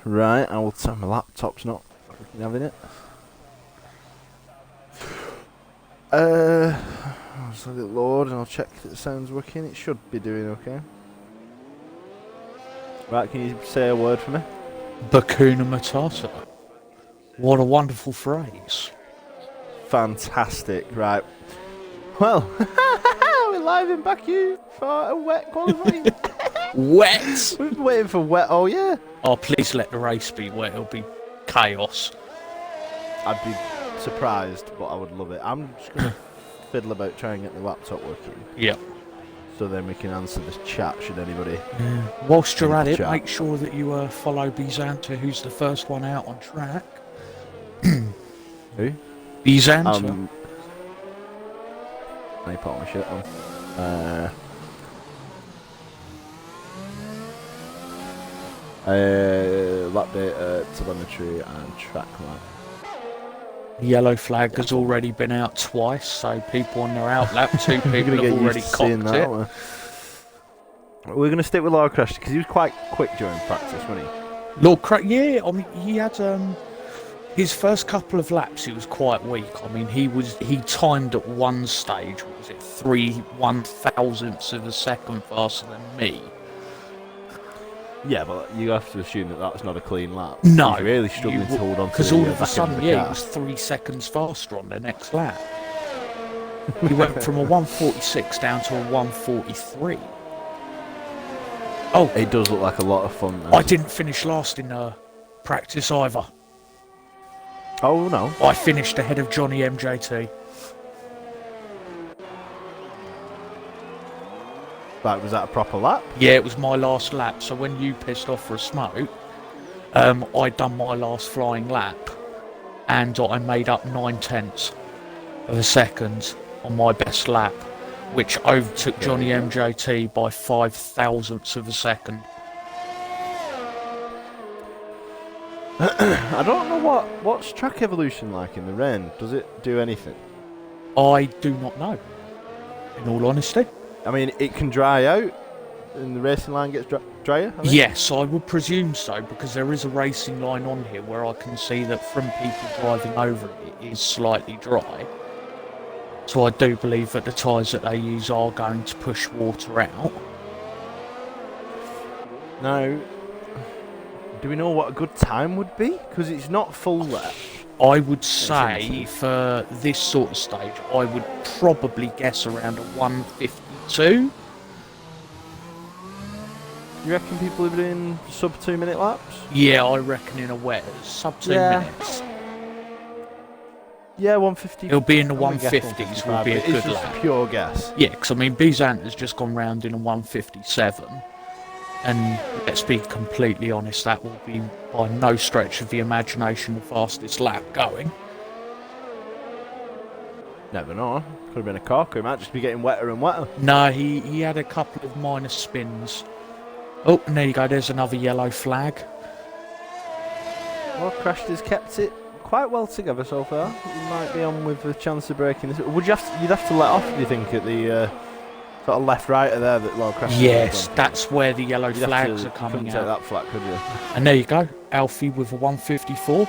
Right, I will tell my laptop's not freaking having it. I'll just let it load and I'll check that the sound's working. It should be doing okay. Right, can you say a word for me? Bakuna Matata. What a wonderful phrase. Fantastic, right. Well, we're live in Baku for a wet qualifying. Wet! We've been waiting for wet, oh yeah. Oh, please let the race be wet. It'll be chaos. I'd be surprised, but I would love it. I'm just going to fiddle about trying to get the laptop working. Yep. So then we can answer this chat, should anybody... Whilst you're at it, chat. make sure that you follow Bizanta, who's the first one out on track. Who? Bizanta. Let me put my shirt on. Lap data, telemetry, and track map. Yellow flag has already been out twice, so people on their out lap, two people have already cocked it. We're going to stick with Laura Crash because he was quite quick during practice, wasn't he? Lord Crack, yeah, I mean, he had his first couple of laps. He was quite weak. I mean, he timed at one stage. What was it? 3/1000ths of a second faster than me. Yeah, but you have to assume that that's not a clean lap. No, he's really struggling to hold on to because the all of a back end sudden, of the yeah, car. he was 3 seconds faster on the next lap. He went from a 146 down to a 143. Oh, It does look like a lot of fun. Though. I didn't finish last in practice either. Oh no! I finished ahead of Johnny MJT. Right, was that a proper lap? Yeah, it was my last lap. So when you pissed off for a smoke, I'd done my last flying lap, and I made up 9/10 of a second on my best lap, which overtook Johnny MJT by 5/1000ths of a second. I don't know what's track evolution like in the rain. Does it do anything? I do not know, in all honesty. I mean, it can dry out, and the racing line gets drier. I think? Yes, I would presume so, because there is a racing line on here where I can see that from people driving over it is slightly dry. So I do believe that the tyres that they use are going to push water out. Now, do we know what a good time would be? Because it's not full lap. I would say for this sort of stage, I would probably guess around a 152. You reckon people are doing sub 2 minute laps? Yeah, I reckon in a wet sub 2 minutes. Yeah, 150. It'll be in the I'm gonna guess 150s. Will be a it's good just lap. a pure guess. Yeah, because I mean, Bizant has just gone round in a 157, and let's be completely honest, that will be by no stretch of the imagination the fastest lap going. Never know. Could have been a corker. It might just be getting wetter and wetter. No, he had a couple of minor spins. Oh, and there you go. There's another yellow flag. Well, Crashed has kept it quite well together so far. He might be on with a chance of breaking this. Would you'd have to let off? Do you think at the sort of left righter there that Lord Crash? Yes, that's where the yellow You'd flags are coming take out. that flat, could you? And there you go, Alfie with a 154.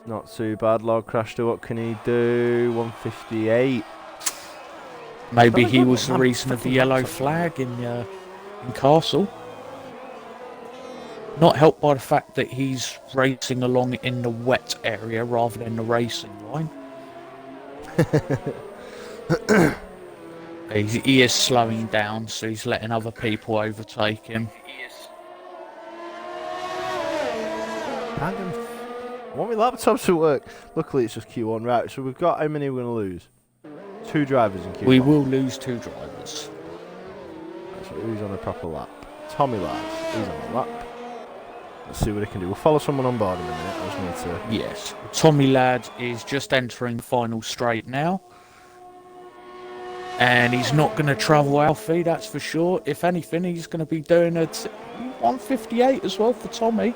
Not too bad, Lord Crashter. What can he do? 158. Maybe he was the reason of the yellow flag in Castle. Not helped by the fact that he's racing along in the wet area rather than the racing line. He is slowing down, so he's letting other people overtake him. I want my laptop to work. Luckily, it's just Q1. Right, so we've got how many we're going to lose? 2 drivers in Q1. We will lose 2 drivers. Right, so who's on a proper lap? Tommy Lads. He's on a lap. Let's see what he can do. We'll follow someone on board in a minute. I just need to... Yes. Tommy Ladd is just entering the final straight now. And he's not going to trouble Alfie, that's for sure. If anything, he's going to be doing a 158 as well for Tommy.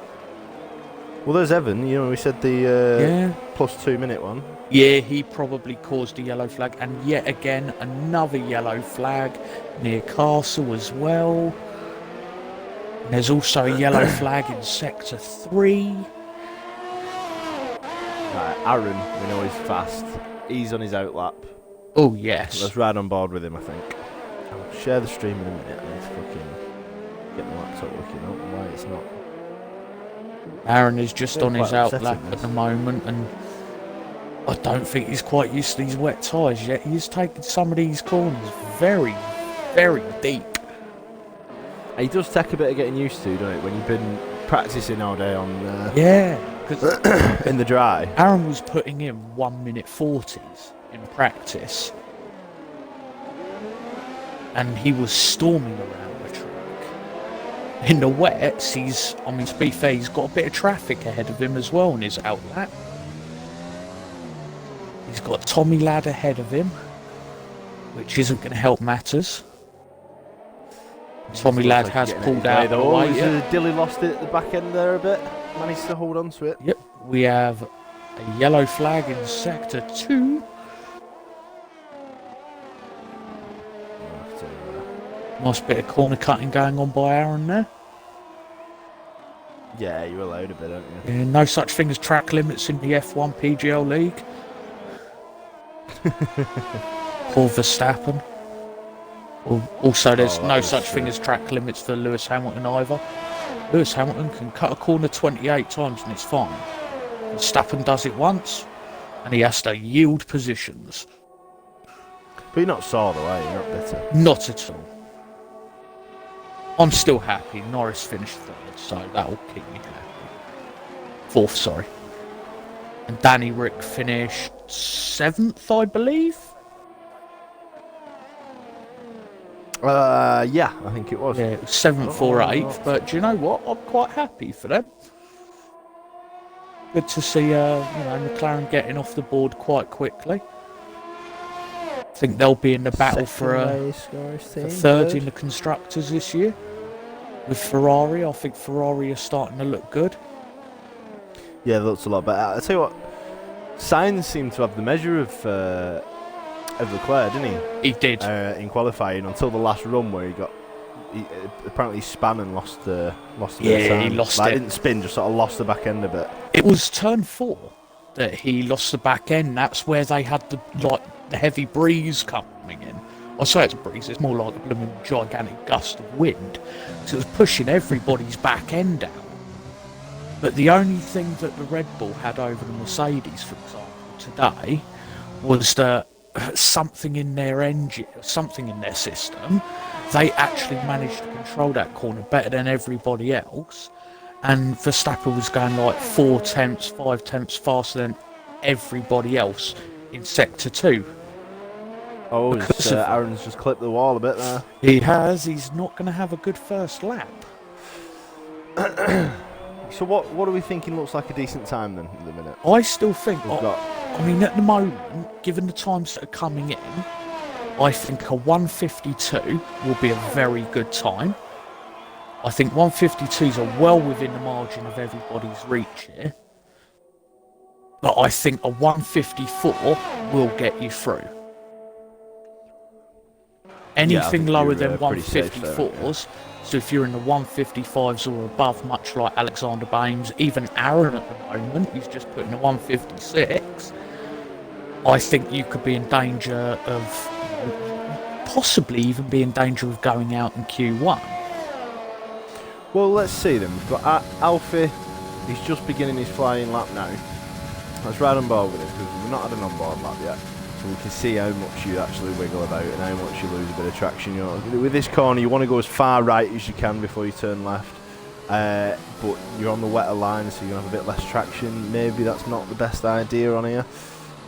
Well, there's Evan. You know, we said the plus 2 minute one. Yeah, he probably caused a yellow flag. And yet again, another yellow flag near Castle as well. And there's also a yellow flag in Sector 3. Right, Aaron, we know he's fast. He's on his outlap. Oh, yes. Let's ride on board with him, I think. I'll share the stream in a minute. I need to fucking get my laptop working. I don't know why it's not. Aaron is just on his Quite outlap upsetting, at the moment, and I don't think he's quite used to these wet tyres yet. He's taken some of these corners very, very deep. He does take a bit of getting used to, don't it, when you've been practicing all day on Yeah, because in the dry. Aaron was putting in 1 minute 40s in practice, and he was storming around the track. In the wets, to be fair, he's got a bit of traffic ahead of him as well on his outlap. He's got Tommy Ladd ahead of him, which isn't going to help matters. Tommy Ladd has pulled out the way. Dilly lost it at the back end there a bit. Managed to hold on to it. Yep, we have a yellow flag in Sector 2. Nice bit of corner cutting going on by Aaron there. Yeah, you're allowed a bit, aren't you? Yeah, no such thing as track limits in the F1 PGL League. Poor Verstappen. Also, there's no such thing as track limits for Lewis Hamilton either. Lewis Hamilton can cut a corner 28 times and it's fine. Verstappen does it once and he has to yield positions. But you're not sore though, are you? You're not bitter. Not at all. I'm still happy. Norris finished third, so that'll keep me happy. Fourth, sorry. And Danny Rick finished 7th, I believe. Yeah, I think it was. Yeah, it was 7th or 8th, but do you know what? I'm quite happy for them. Good to see, McLaren getting off the board quite quickly. I think they'll be in the battle for third in the Constructors this year. With Ferrari, I think Ferrari are starting to look good. Yeah, that looks a lot better. I'll tell you what, Sainz seemed to have the measure of Leclerc, didn't he? He did. In qualifying until the last run where he apparently span and lost the Yeah, he lost it. Didn't spin, just sort of lost the back end a bit. It was turn 4 that he lost the back end. That's where they had the heavy breeze coming in. I say it's a breeze, it's more like a blooming gigantic gust of wind. So it was pushing everybody's back end out. But the only thing that the Red Bull had over the Mercedes, for example, today, was that something in their engine, something in their system, they actually managed to control that corner better than everybody else. And Verstappen was going like 4 tenths, 5 tenths faster than everybody else in Sector 2. Oh, Aaron's just clipped the wall a bit there. He has. He's not going to have a good first lap. So what are we thinking looks like a decent time then at the minute? I still think, We've I mean, at the moment, given the times that are coming in, I think a 152 will be a very good time. I think 152s are well within the margin of everybody's reach here. But I think a 154 will get you through. Anything lower than 154s, so if you're in the 155s or above, much like Alexander Baines, even Aaron at the moment, he's just put in a 156, I think you could be in danger of, possibly even be in danger of going out in Q1. Well, let's see then. We've got Alfie, he's just beginning his flying lap now. Let's ride on board with him because we've not had an on-board lap yet. So we can see how much you actually wiggle about and how much you lose a bit of traction. You know, with this corner, you want to go as far right as you can before you turn left. But you're on the wetter line, so you're going to have a bit less traction. Maybe that's not the best idea on here.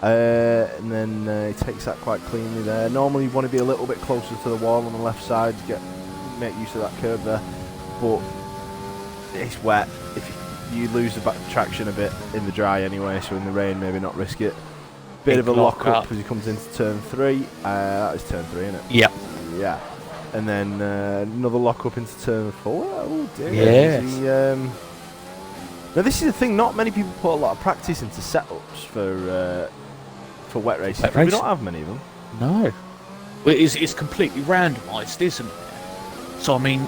And then he takes that quite cleanly there. Normally you want to be a little bit closer to the wall on the left side to make use of that curve there. But it's wet. If you lose the back traction a bit in the dry anyway, so in the rain maybe not risk it. Bit of a lock up as he comes into turn 3. That is turn 3, isn't it? Yep. Yeah. And then another lock up into turn 4. Oh dear. Yes. Now this is the thing. Not many people put a lot of practice into setups for wet races. We don't have many of them. No. Well, it's completely randomised, isn't it? So I mean,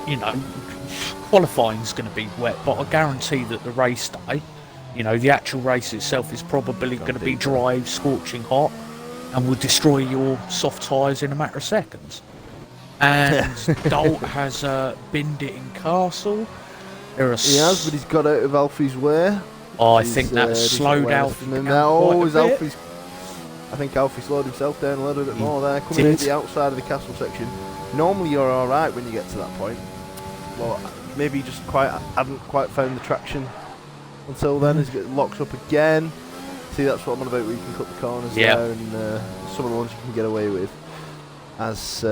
qualifying's going to be wet, but I guarantee that the race day, you know, the actual race itself is probably going to be dry, scorching hot, and will destroy your soft tyres in a matter of seconds. And Dolt has binned it in Castle. He has, but he's got out of Alfie's way. I think that slowed Alfie down quite a bit. I think Alfie slowed himself down a little bit more there, coming in the outside of the castle section. Normally you're alright when you get to that point. Well, maybe he just hadn't quite found the traction until then, as it locks up again. See, that's what I'm on about, where you can cut the corners there, and some of the ones you can get away with. As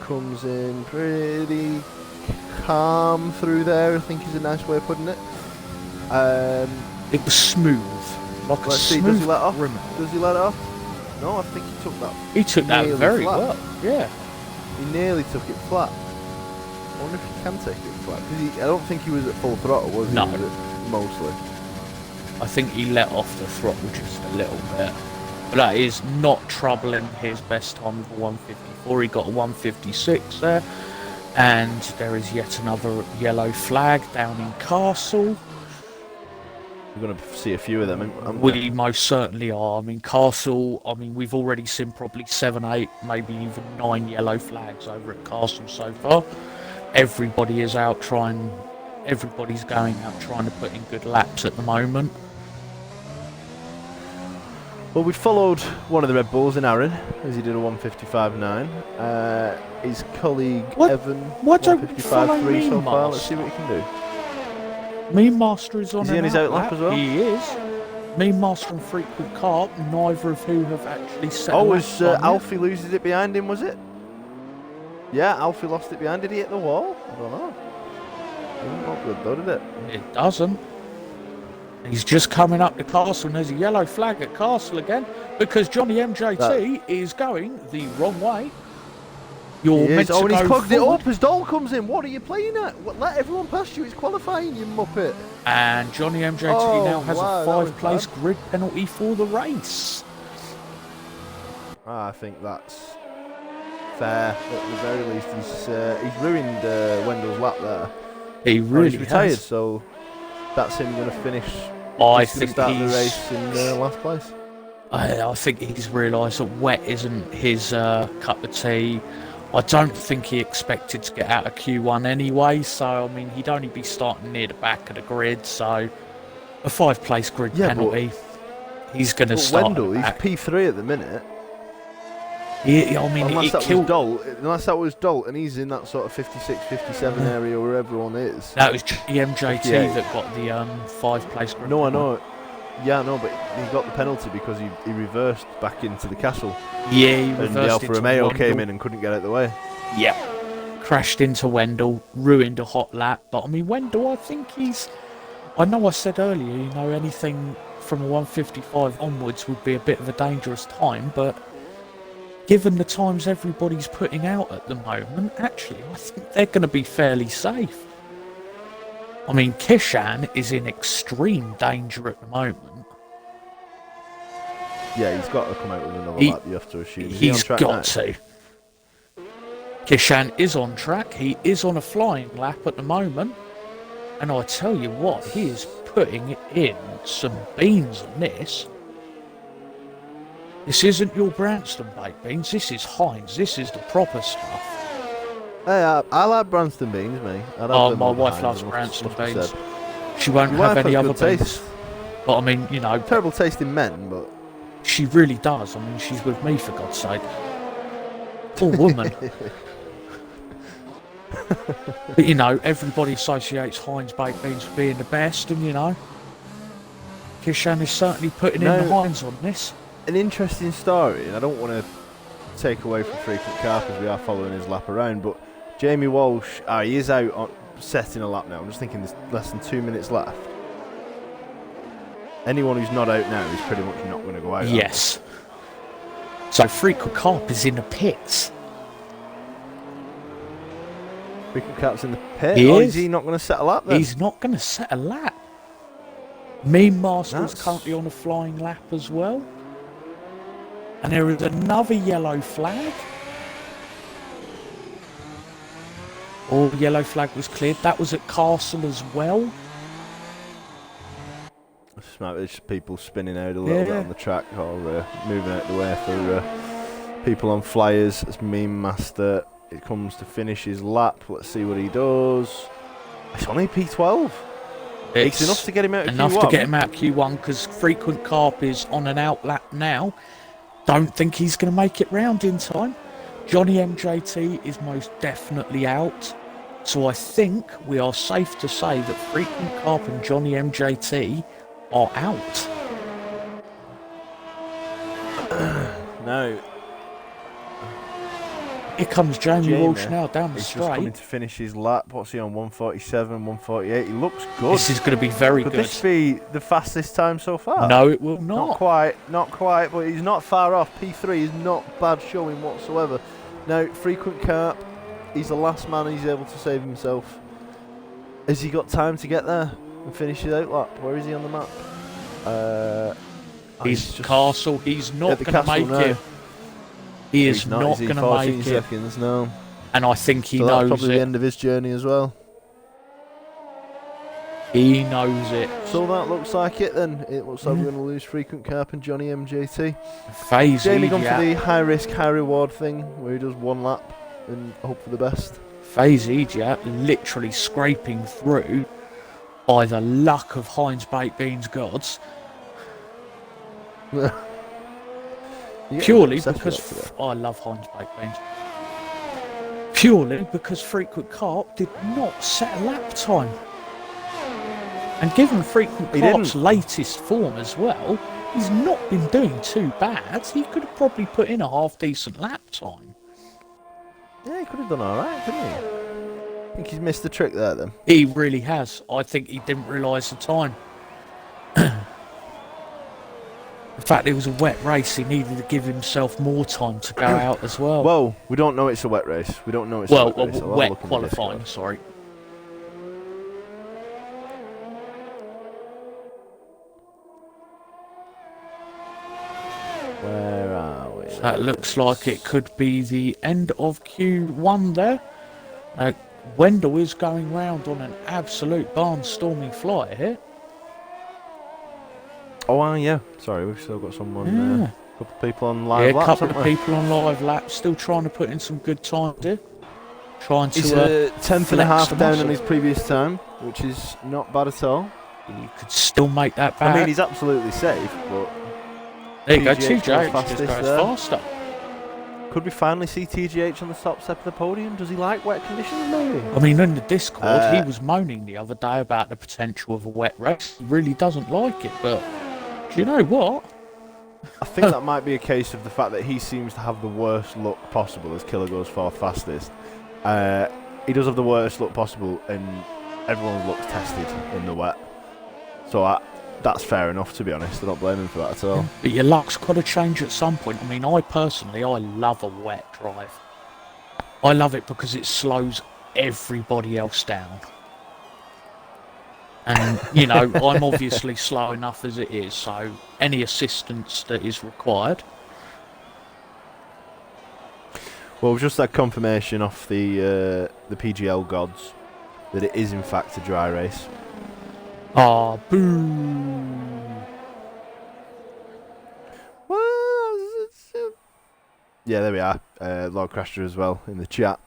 comes in pretty calm through there, I think is a nice way of putting it. It was smooth. Like let's see, does he let off? Does he let it off? No, I think he took that. He took that very flat. well, yeah. He nearly took it flat. I wonder if he can take it flat, because I don't think he was at full throttle, was he? No. Was it mostly? I think he let off the throttle just a little bit. But that is not troubling his best time of a 154. He got a 156 there. And there is yet another yellow flag down in Castle. We're going to see a few of them. We most certainly are. I mean, Castle, we've already seen probably 7, 8, maybe even 9 yellow flags over at Castle so far. Everybody's going out trying to put in good laps at the moment. Well, we followed one of the Red Bulls in Aaron as he did a 155.9. His colleague Evan, 155.3 so far. Let's see what he can do. Mean Master is on. Is he on his outlap as well? He is. Mean Master and Frequent Carp, neither of who have actually set. Oh, was Alfie loses it behind him? Was it? Yeah, Alfie lost it behind. Did he hit the wall? I don't know. Doesn't look good though, did it? It doesn't. He's just coming up to Castle, and there's a yellow flag at Castle again because Johnny MJT is going the wrong way. You're meant to go and he's clogged it forward. up as Dole comes in. What are you playing at? Let everyone past you. It's qualifying, you muppet. And Johnny MJT now has a 5-place grid penalty for the race. I think that's fair. At the very least, he's ruined Wendell's lap there. He really he's retired, has. so that's him going to finish. I think start the race in last place. I think he's realised that wet isn't his cup of tea. I don't think he expected to get out of Q1 anyway, so he'd only be starting near the back of the grid, so a 5-place grid penalty. He's going to start. Wendell, he's P3 at the minute. Unless that was Dolt, and he's in that sort of 56, 57 area where everyone is. That was MJT that got the 5-place grid. No, I know. Yeah, I know, but he got the penalty because he reversed back into the castle. Yeah, he reversed and the Alfa Romeo Wendell. came in and couldn't get out of the way. Yeah. Crashed into Wendell, ruined a hot lap. But Wendell, I think I know I said earlier, anything from a 155 onwards would be a bit of a dangerous time, but given the times everybody's putting out at the moment, actually, I think they're going to be fairly safe. Kishan is in extreme danger at the moment. Yeah, he's got to come out with another lap, you have to assume. He's got to. Kishan is on track. He is on a flying lap at the moment. And I tell you what, he is putting in some beans on this. This isn't your Branston baked beans. This is Heinz. This is the proper stuff. Hey, I like Branston beans, mate. My wife loves Branston beans. She won't have any other beans. But terrible tasting men, but she really does. She's with me, for God's sake. Poor woman. But everybody associates Heinz baked beans with being the best, and Kishan is certainly putting in the Heinz on this. An interesting story, and I don't want to take away from Frequent Carp as we are following his lap around, but Jamie Walsh, he is out on setting a lap now. I'm just thinking there's less than 2 minutes left. Anyone who's not out now is pretty much not going to go out. Yes. So Frequent Carp is in the pits. Frequent Carp's in the pit? Is he not going to set a lap then? He's not going to set a lap. Mean Master is currently on a flying lap as well. And there is another yellow flag. Or yellow flag was cleared. That was at Castle as well. There's just people spinning out a little bit on the track or moving out the way for people on flyers. It's Meme Master. It comes to finish his lap. Let's see what he does. It's only P12. It's enough to get him out of Q1. Enough to get him out of Q1 because Frequent Carp is on an out lap now. Don't think he's going to make it round in time. Johnny MJT is most definitely out. So I think we are safe to say that Frequent Carp and Johnny MJT are out. No. Here comes Jamie Walsh now down the He's straight. just coming to finish his lap. What's he on? 147, 148. He looks good. This is going to be very good. Could this be the fastest time so far? No, it will not. Not quite, but he's not far off. P3 is not bad showing whatsoever. Now, Frequent Carp, he's the last man he's able to save himself. Has he got time to get there and finish his out lap? Where is he on the map? He's Castle. He's not going to make it. He is not going to make it. Seconds, no. And I think he so knows that's probably it. the end of his journey as well. He knows it. So that looks like it then. It looks like we're going to lose Frequent Carp and Johnny MJT. Phase Jamie gone for the high risk, high reward thing where he does one lap and hope for the best. Phase Idiot literally scraping through by the luck of Heinz Baked Beans gods. Purely because I love Heinz Baked Beans. Purely because Frequent Carp did not set a lap time. And given Frequent Carp's latest form as well, he's not been doing too bad. He could have probably put in a half decent lap time. Yeah, he could have done alright, couldn't he? I think he's missed the trick there then. He really has. I think he didn't realise the time. The fact it was a wet race, he needed to give himself more time to go out as well. Well, we don't know it's a wet race. We don't know it's a wet race. Wet qualifying, sorry. Where are we? So that looks like it could be the end of Q1 there. Wendell is going round on an absolute barnstorming flight here. Oh, yeah. Sorry, we've still got someone, a couple of people on live laps. Yeah, a couple of people on live laps, still trying to put in some good times here. Trying to. He's a tenth and a half down muscle on his previous time, which is not bad at all. You could still make that back. I mean, he's absolutely safe, but. There you go, TGH TGH goes just goes there. faster. Could we finally see TGH on the top step of the podium? Does he like wet conditions, maybe? I mean, in the Discord, he was moaning the other day about the potential of a wet race. He really doesn't like it, but do you know what? I think that might be a case of the fact that he seems to have the worst luck possible as Killer goes fourth fastest. He does have the worst luck possible, and everyone's luck's tested in the wet. So that's fair enough, to be honest. I don't blame him for that at all. But your luck's got to change at some point. I mean, I love a wet drive. I love it because it slows everybody else down. And, you know, I'm obviously slow enough as it is, so any assistance that is required. Well, we've just had confirmation off the PGL gods that it is in fact a dry race. Ah, boo! Well, yeah, there we are. Lord Crasher as well in the chat.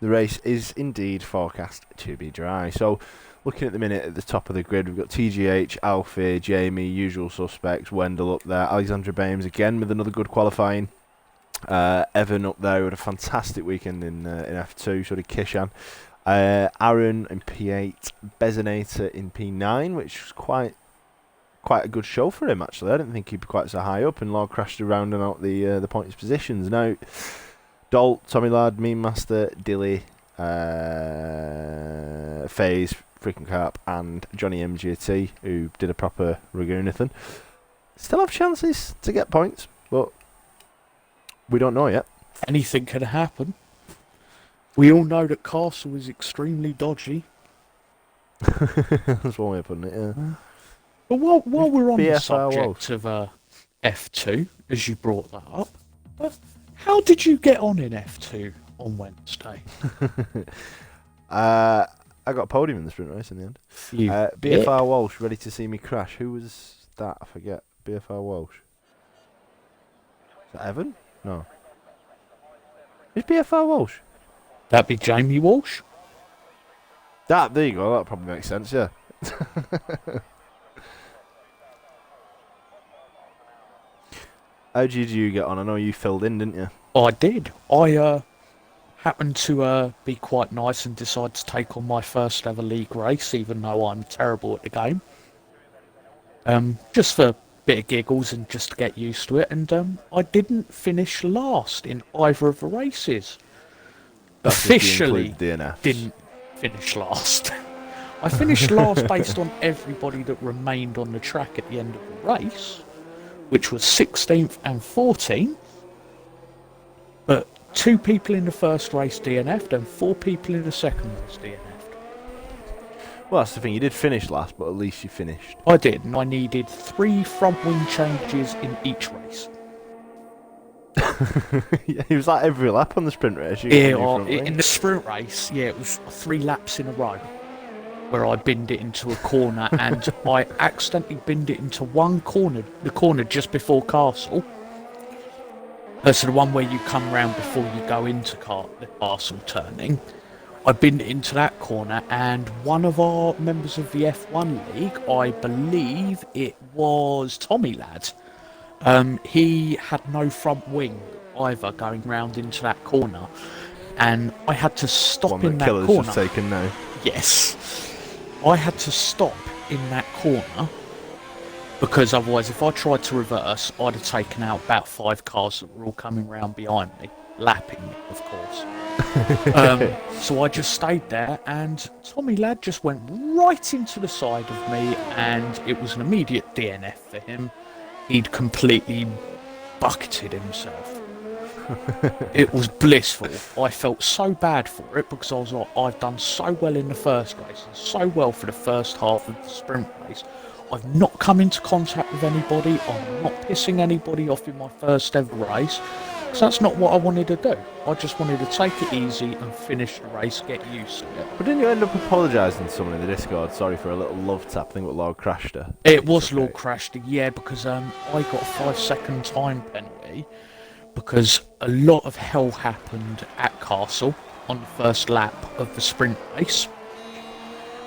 The race is indeed forecast to be dry. So, looking at the minute at the top of the grid, we've got TGH, Alfie, Jamie, usual suspects, Wendell up there, Alexandra Bames again with another good qualifying. Evan up there with a fantastic weekend in F2, so did Kishan. Aaron in P8, Bezonator in P9, which was quite a good show for him actually. I didn't think he'd be quite so high up, and Lord crashed rounding out the points positions. Now, Dolt, Tommy Ladd, Meme Master, Dilly, FaZe, Freaking Carp, and Johnny MJT, who did a proper Ragoonathan, still have chances to get points, but we don't know yet. Anything could happen. We all know that Castle is extremely dodgy. That's one way of putting it, yeah. But while we're on the BFR subject of F2, as you brought that up, how did you get on in F2 on Wednesday? I got a podium in the sprint race in the end. You BFR Walsh, ready to see me crash. Who was that? I forget. BFR Walsh. Is that Evan? No. Who's BFR Walsh? That'd be Jamie Walsh. There you go. That probably makes sense, yeah. How did you get on? I know you filled in, didn't you? I did. I happened to be quite nice and decided to take on my first ever league race, even though I'm terrible at the game. Just for a bit of giggles and just to get used to it. And I didn't finish last in either of the races. Officially didn't finish last. I finished last based on everybody that remained on the track at the end of the race, which was 16th and 14th. But 2 people in the first race DNF'd and 4 people in the second race DNF'd. Well, that's the thing. You did finish last, but at least you finished. I did, and I needed 3 front wing changes in each race. Yeah, it was like every lap on the sprint race. In the sprint race, it was 3 laps in a row where I binned it into a corner, and I accidentally binned it into one corner, the corner just before Castle. So the one where you come round before you go into the Castle turning. I binned it into that corner, and one of our members of the F1 League, I believe it was Tommy Lad, he had no front wing either going round into that corner, and I had to stop in that corner. Killer's just taken now. Yes. I had to stop in that corner because otherwise if I tried to reverse, I'd have taken out about 5 cars that were all coming round behind me, lapping me, of course. So I just stayed there, and Tommy Lad just went right into the side of me, and it was an immediate DNF for him. He'd completely bucketed himself. It was blissful. I felt so bad for it because I was like, I've done so well in the first race and so well for the first half of the sprint race. I've not come into contact with anybody. I'm not pissing anybody off in my first ever race, because that's not what I wanted to do. I just wanted to take it easy and finish the race, get used to it. But didn't you end up apologising to someone in the Discord? Sorry for a little love tap. I think what Lord crashed her. It was Lord Crashed, yeah, because I got a 5-second time penalty because a lot of hell happened at Castle on the first lap of the sprint race,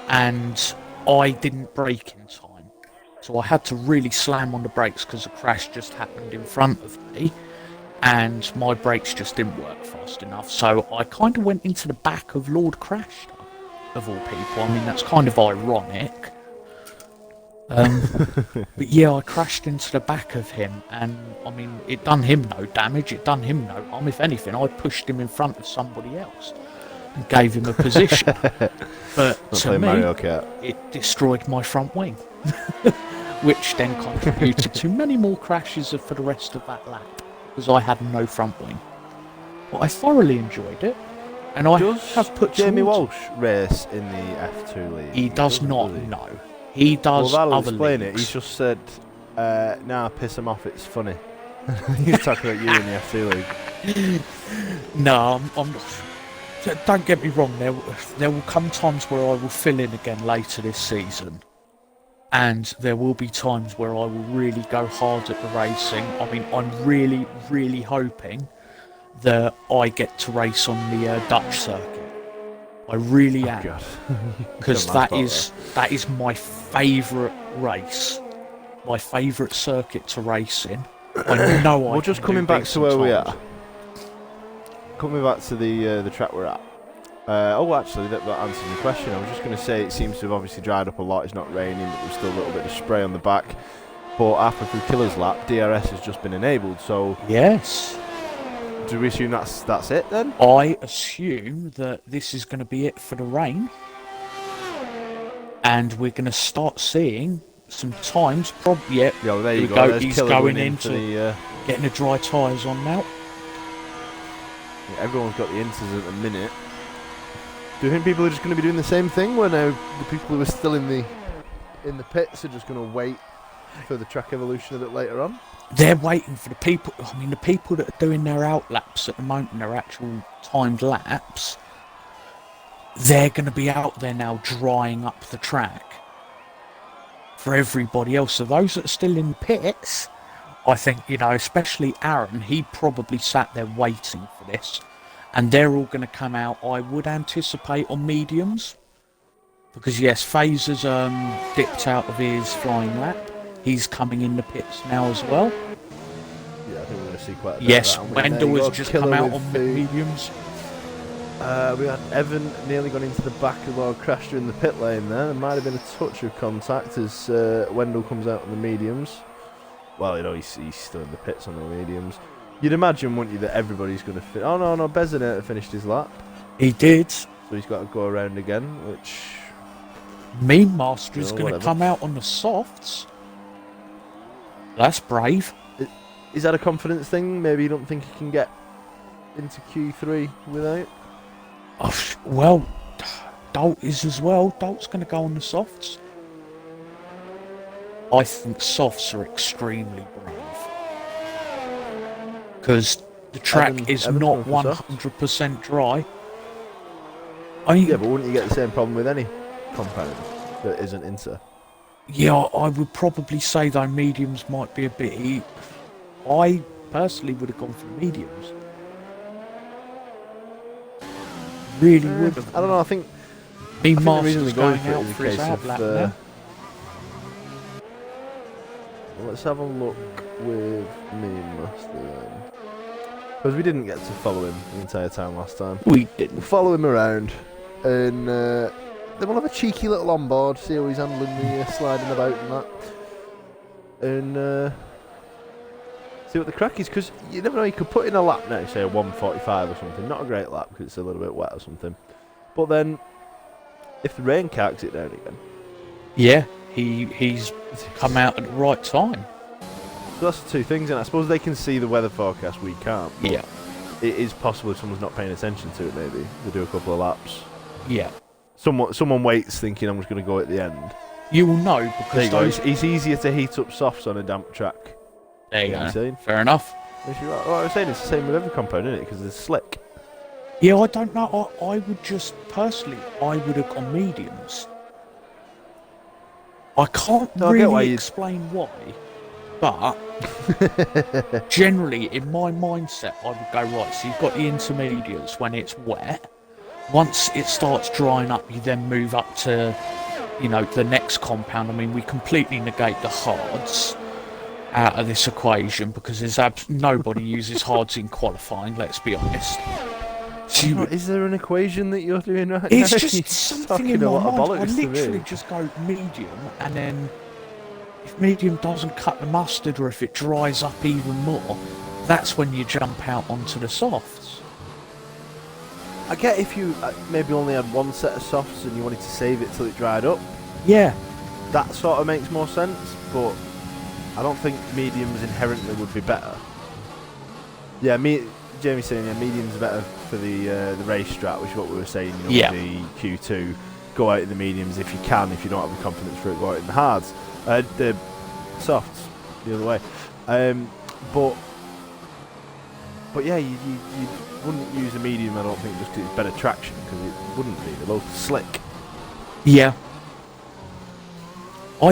and I didn't brake in time. So I had to really slam on the brakes because the crash just happened in front of me, and my brakes just didn't work fast enough. So I kind of went into the back of Lord Crashed, of all people. I mean, that's kind of ironic. But yeah, I crashed into the back of him, and I mean, it done him no damage, it done him no harm. If anything, I pushed him in front of somebody else and gave him a position. But to me, it destroyed my front wing, which then contributed to many more crashes for the rest of that lap, because I had no front wing. But I thoroughly enjoyed it, and I have put Jamie Walsh race in the F2 league. He does not know. He does. Well, that'll other explain leagues. it. He's just said, "Nah, piss him off. It's funny." He's talking about you in the F2 league. No, I'm don't get me wrong. There will come times where I will fill in again later this season, and there will be times where I will really go hard at the racing. I mean, I'm really, really hoping that I get to race on the Dutch circuit. I really am, because that is my favourite race, my favourite circuit to race in. I know. Well, just coming back to where we are. Coming back to the track we're at. Actually, that answers your question. I was just going to say it seems to have obviously dried up a lot. It's not raining, but there's still a little bit of spray on the back. But after through Killer's lap, DRS has just been enabled. So yes. Do we assume that's it then? I assume that this is going to be it for the rain, and we're going to start seeing some times. Probably, yeah. Yo, there you go. He's going into getting the dry tyres on now. Yeah, everyone's got the inters at the minute. Do you think people are just going to be doing the same thing when the people who are still in the pits are just going to wait for the track evolution a bit later on? They're waiting for the people. I mean, the people that are doing their out laps at the moment, their actual timed laps, they're going to be out there now drying up the track for everybody else. So those that are still in the pits, I think, you know, especially Aaron, he probably sat there waiting for this. And they're all going to come out, I would anticipate, on mediums. Because, yes, Phaser's dipped out of his flying lap. He's coming in the pits now as well. Yeah, I think we're going to see quite a bit Yes, of that. Wendell has just come out on mediums. We had Evan nearly gone into the back of our crashed in the pit lane there. There might have been a touch of contact as Wendell comes out on the mediums. Well, you know, he's still in the pits on the mediums. You'd imagine, wouldn't you, that everybody's going to fit. Oh, no, Bezonator finished his lap. He did. So he's got to go around again, which... Mean Master is No, going to whatever. come out on the softs. That's brave. Is that a confidence thing? Maybe you don't think he can get into Q3 without? Oh, well, Dolt is as well. Dolt's going to go on the softs. I think softs are extremely brave. Because the track is Evan's not going for softs. 100% dry. I mean, Yeah, but wouldn't you get the same problem with any compound that isn't Inter? yeah, I would probably say though mediums might be a bit. I personally would have gone for mediums. Really would have. I don't know, I think Mean the reason Master's they're going going for it out is a for his case of, outlap now. well, let's have a look with Mean Master then. Because we didn't get to follow him the entire time last time. We didn't. We'll follow him around and then we'll have a cheeky little onboard, see how he's handling the sliding about and that. And see what the crack is, because you never know, you could put in a lap now, say a 1:45 or something. Not a great lap because it's a little bit wet or something. But then, if the rain carks it down again. Yeah, he's come out at the right time. So that's the two things, and I suppose they can see the weather forecast, we can't. Yeah. It is possible if someone's not paying attention to it, maybe. They do a couple of laps. Yeah. Someone waits thinking I'm just going to go at the end. You will know There because you go. those... It's easier to heat up softs on a damp track. There you What are you go. saying? Fair enough. Well, I was saying it's the same with every compound, isn't it? Because it's slick. Yeah, I don't know. I would just, personally, I would have gone mediums. I can't No, I get why really you'd- explain why, but generally, in my mindset, I would go, right, so you've got the intermediates when it's wet. Once it starts drying up, you then move up to, you know, the next compound. I mean, we completely negate the hards out of this equation because there's nobody uses hards in qualifying, let's be honest. So you, Is there an equation that you're doing right now? it's just You're something talking in a my lot of mind. I bollocks to literally me. just go medium, and then if medium doesn't cut the mustard, or if it dries up even more, that's when you jump out onto the softs. I get if you maybe only had one set of softs and you wanted to save it till it dried up. Yeah, That sort of makes more sense, but I don't think mediums inherently would be better. Yeah, Jamie's saying mediums are better for the race strat, which is what we were saying. You know, Yeah. the Q2, go out in the mediums if you can. If you don't have the confidence for it, go out in the hards. The softs, the other way. But yeah, you wouldn't use a medium, I don't think, just because it's better traction, because it wouldn't be. They're both slick. yeah. Well,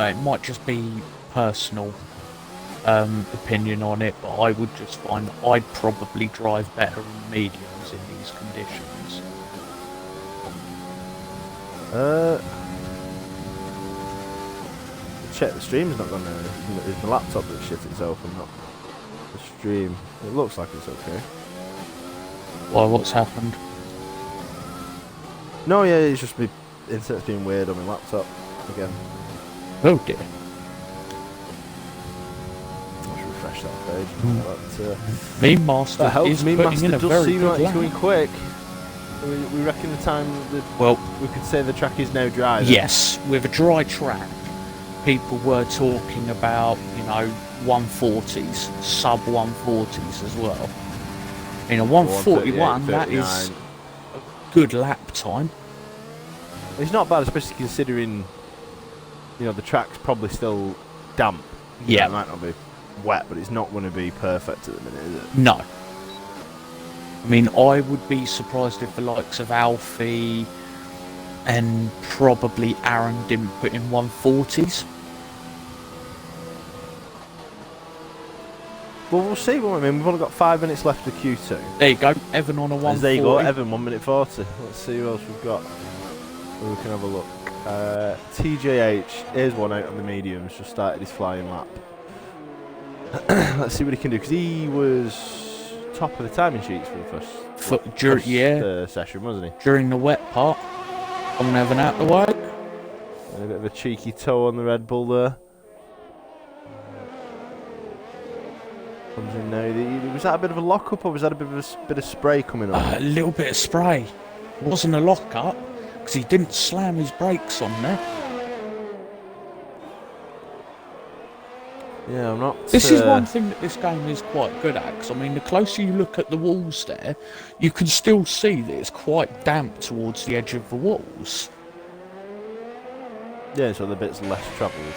it might just be personal opinion on it, but I would just find that I'd probably drive better in mediums in these conditions. Check the stream's not gonna. It's the laptop that shit itself and not the stream. It looks like it's okay. Well, what's happened? No, yeah, it's just my internet's being weird on my laptop again. Oh dear. I should refresh that page. But, Mean Master that helps. is Me putting Master in a does very seem good like it's lap. going quick. We reckon the time that Well, we could say the track is now dry. then. yes, with a dry track, people were talking about, 140s, sub 140s as well. In a 141, that is 39. a good lap time. It's not bad, especially considering, the track's probably still damp. Yeah. It might not be wet, but it's not going to be perfect at the minute, is it? No. I mean, I would be surprised if the likes of Alfie and probably Aaron didn't put in 140s. Well, we'll see. Won't we? I mean, we've only got 5 minutes left of Q2. There you go, Evan on a 140. There you go, Evan, 1 minute 40. Let's see who else we've got. We can have a look. TJH, here's one out on the mediums, just started his flying lap. Let's see what he can do, because he was top of the timing sheets for the first session, wasn't he? During the wet part. I'm Evan out the way. And a bit of a cheeky toe on the Red Bull there. Comes in now. Was that a bit of a lock-up, or was that a bit of spray coming on? A little bit of spray. It wasn't a lock-up, because he didn't slam his brakes on there. Yeah, I'm not... This is one thing that this game is quite good at, because, I mean, the closer you look at the walls there, you can still see that it's quite damp towards the edge of the walls. Yeah, so the bit's less travelled.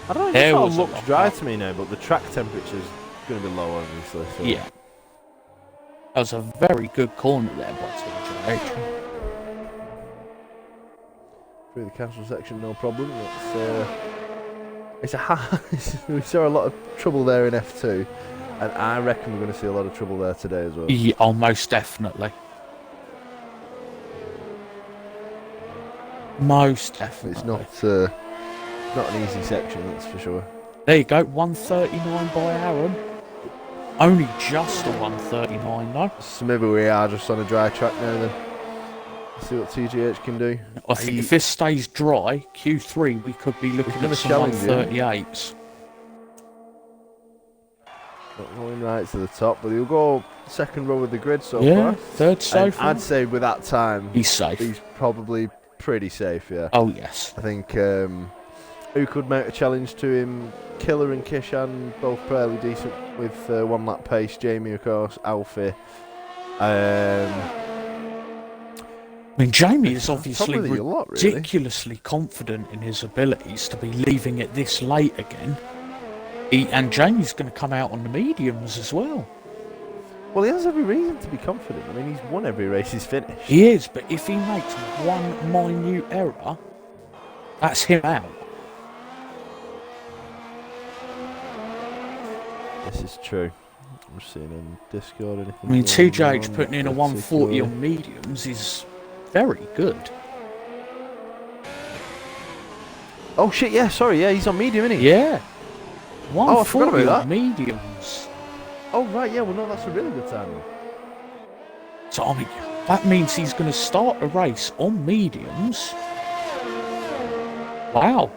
I don't know, it sort of looks dry to me now, but the track temperature's going to be low, obviously. So. Yeah. That was a very good corner there by TJH. Through the castle section, no problem. We saw a lot of trouble there in F2, and I reckon we're going to see a lot of trouble there today as well. Yeah, oh, most definitely. Most definitely. It's not an easy section, that's for sure. There you go, 139 by Aaron. Only just a 139 though. So maybe we are just on a dry track now then. Let's see what TGH can do. I think if this stays dry, Q3 we could be looking at some 138s. Not going right to the top, but he'll go second row of the grid so far. Third so far. I'd say with that time, he's safe. He's probably pretty safe, yeah. Oh yes. I think who could mount a challenge to him? Killer and Kishan, both fairly decent with 1 lap pace. Jamie, of course, Alfie. I mean, Jamie is obviously ridiculously confident in his abilities to be leaving it this late again. And Jamie's going to come out on the mediums as well. Well, he has every reason to be confident. I mean, he's won every race he's finished. He is, but if he makes one minute error, that's him out. This is true. I'm seeing him Discord anything. I mean, TJH putting in a 140 on mediums is very good. Oh shit! Yeah, sorry. Yeah, he's on medium, isn't he? Yeah. 140 on mediums. Oh right, yeah. Well, no, that's a really good timing. So I mean, that means he's going to start a race on mediums. Wow.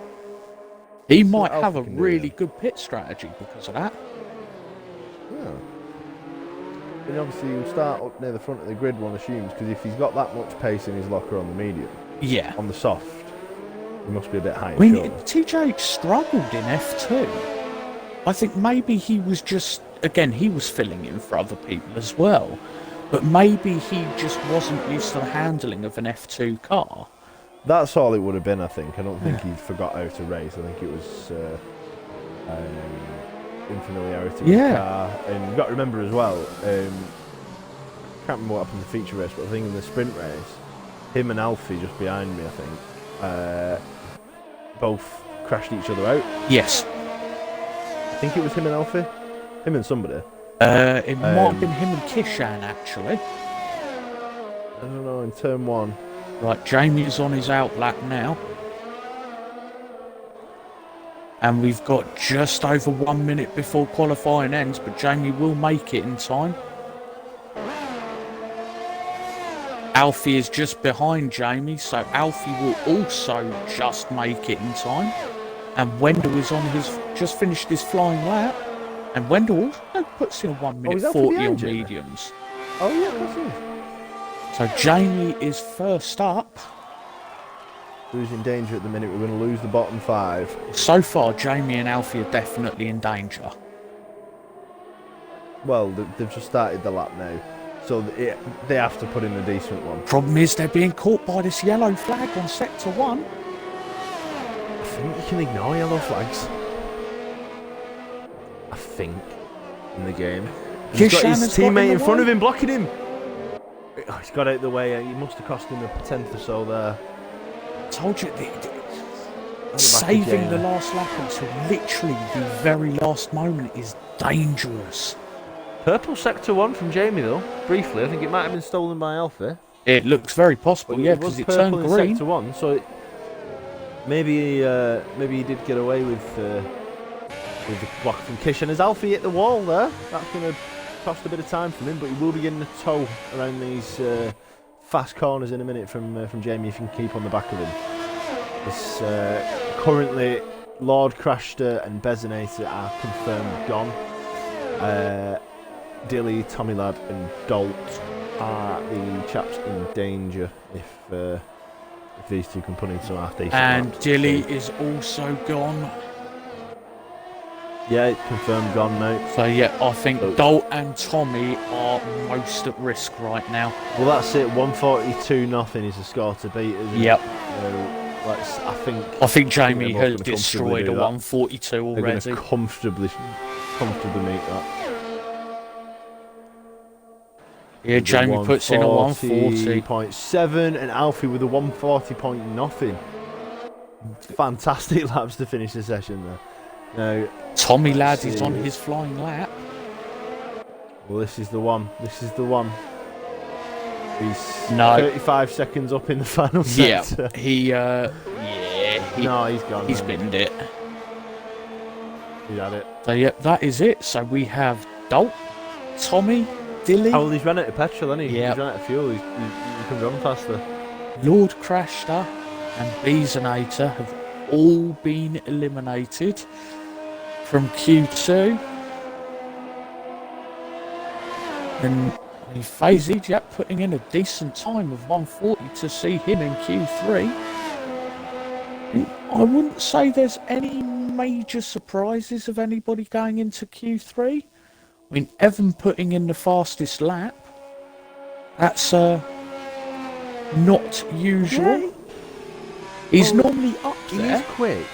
He might have a really good pit strategy because of that. Yeah. And obviously he'll start up near the front of the grid, one assumes, because if he's got that much pace in his locker on the medium, yeah, on the soft, he must be a bit high. I mean, TJ struggled in F2. I think maybe he was just, again, he was filling in for other people as well, but maybe he just wasn't used to the handling of an F2 car. That's all it would have been, I think. I don't think he forgot how to race. I think it was unfamiliarity with the car. And you've got to remember as well, I can't remember what happened in the feature race, but I think in the sprint race, him and Alfie just behind me, I think, both crashed each other out. Yes. I think it was him and Alfie. Him and somebody. It might have been him and Kishan, actually. I don't know, in turn 1. Right, Jamie's on his outlap now. And we've got just over 1 minute before qualifying ends, but Jamie will make it in time. Alfie is just behind Jamie, so Alfie will also just make it in time. And Wendell is on just finished his flying lap. And Wendell also puts in 1 minute 40 on mediums. Oh yeah, that's it. So Jamie is first up. Who's in danger at the minute? We're going to lose the bottom 5. So far, Jamie and Alfie are definitely in danger. Well, they've just started the lap now, so they have to put in a decent one. Problem is they're being caught by this yellow flag on sector 1. I think you can ignore yellow flags. I think in the game. He's got Kishan his teammate in front of him blocking him. Oh, he's got out of the way. He must have cost him a tenth or so there. Told you, saving the last lap until literally the very last moment is dangerous. Purple sector 1 from Jamie though. Briefly, I think it might have been stolen by Alfie. It looks very possible, yeah, because it turned green. Sector 1, so maybe he did get away with the block from Kishan. As Alfie hit the wall there, that's going to cost a bit of time from him, but he will be getting a tow around these fast corners in a minute from Jamie if he can keep on the back of him. This, currently, Lord Crashter and Bezinator are confirmed gone. Dilly, Tommy Lad and Dolt are the chaps in danger if these two can put in some half decent And laps. Dilly is also gone. Yeah, confirmed gone now. So yeah, I think Dolt and Tommy are most at risk right now. Well, that's it. 142-0 is the score to beat, isn't it? Yep. I think Jamie they're has both gonna destroyed a comfortably do that. 142 They're already. going to comfortably meet that. Yeah, Jamie puts in a 140. 140.7 and Alfie with a 140.0. Fantastic laps to finish the session there. Now, Tommy Ladd is on his flying lap. well, this is the one. He's 35 seconds up in the final sector. Yeah, No, he's gone. He's binned it. He's had it. So yeah, that is it. So we have Dolt, Tommy, Dilly, Oh, well, he's run out of petrol, hasn't he? Yep. He's run out of fuel. He can run faster. Lord Crashter and Bezinator have all been eliminated from Q2. And FaZe Ejap putting in a decent time of 140 to see him in Q3. I wouldn't say there's any major surprises of anybody going into Q3. I mean, Evan putting in the fastest lap. That's not usual. Yeah. He's normally up there. He's quick.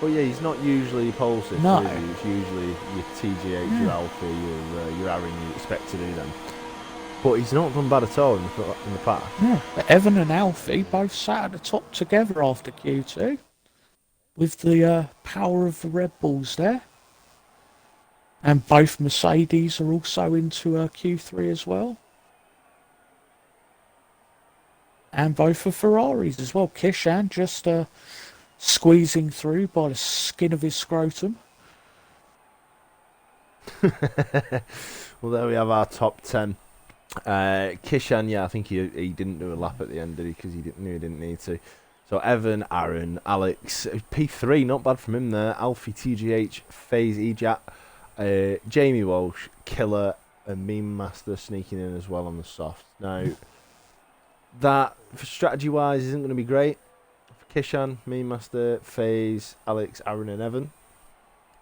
But yeah, he's not usually pole sitter. No. It's usually your TGH, your Alpha, your Aaron you expect to do them. But he's not done bad at all in the past. Yeah, but Evan and Alfie both sat at the top together after Q2. With the power of the Red Bulls there. And both Mercedes are also into Q3 as well. And both are Ferraris as well. Kishan just squeezing through by the skin of his scrotum. Well, there we have our top 10. Kishan, yeah, I think he didn't do a lap at the end, did he? Because he knew he didn't need to. So Evan, Aaron, Alex, P3, not bad from him there. Alfie, TGH, FaZe Ejap, Jamie Walsh, Killer, and Meme Master sneaking in as well on the soft. Now, that strategy-wise isn't going to be great. For Kishan, Meme Master, FaZe, Alex, Aaron, and Evan.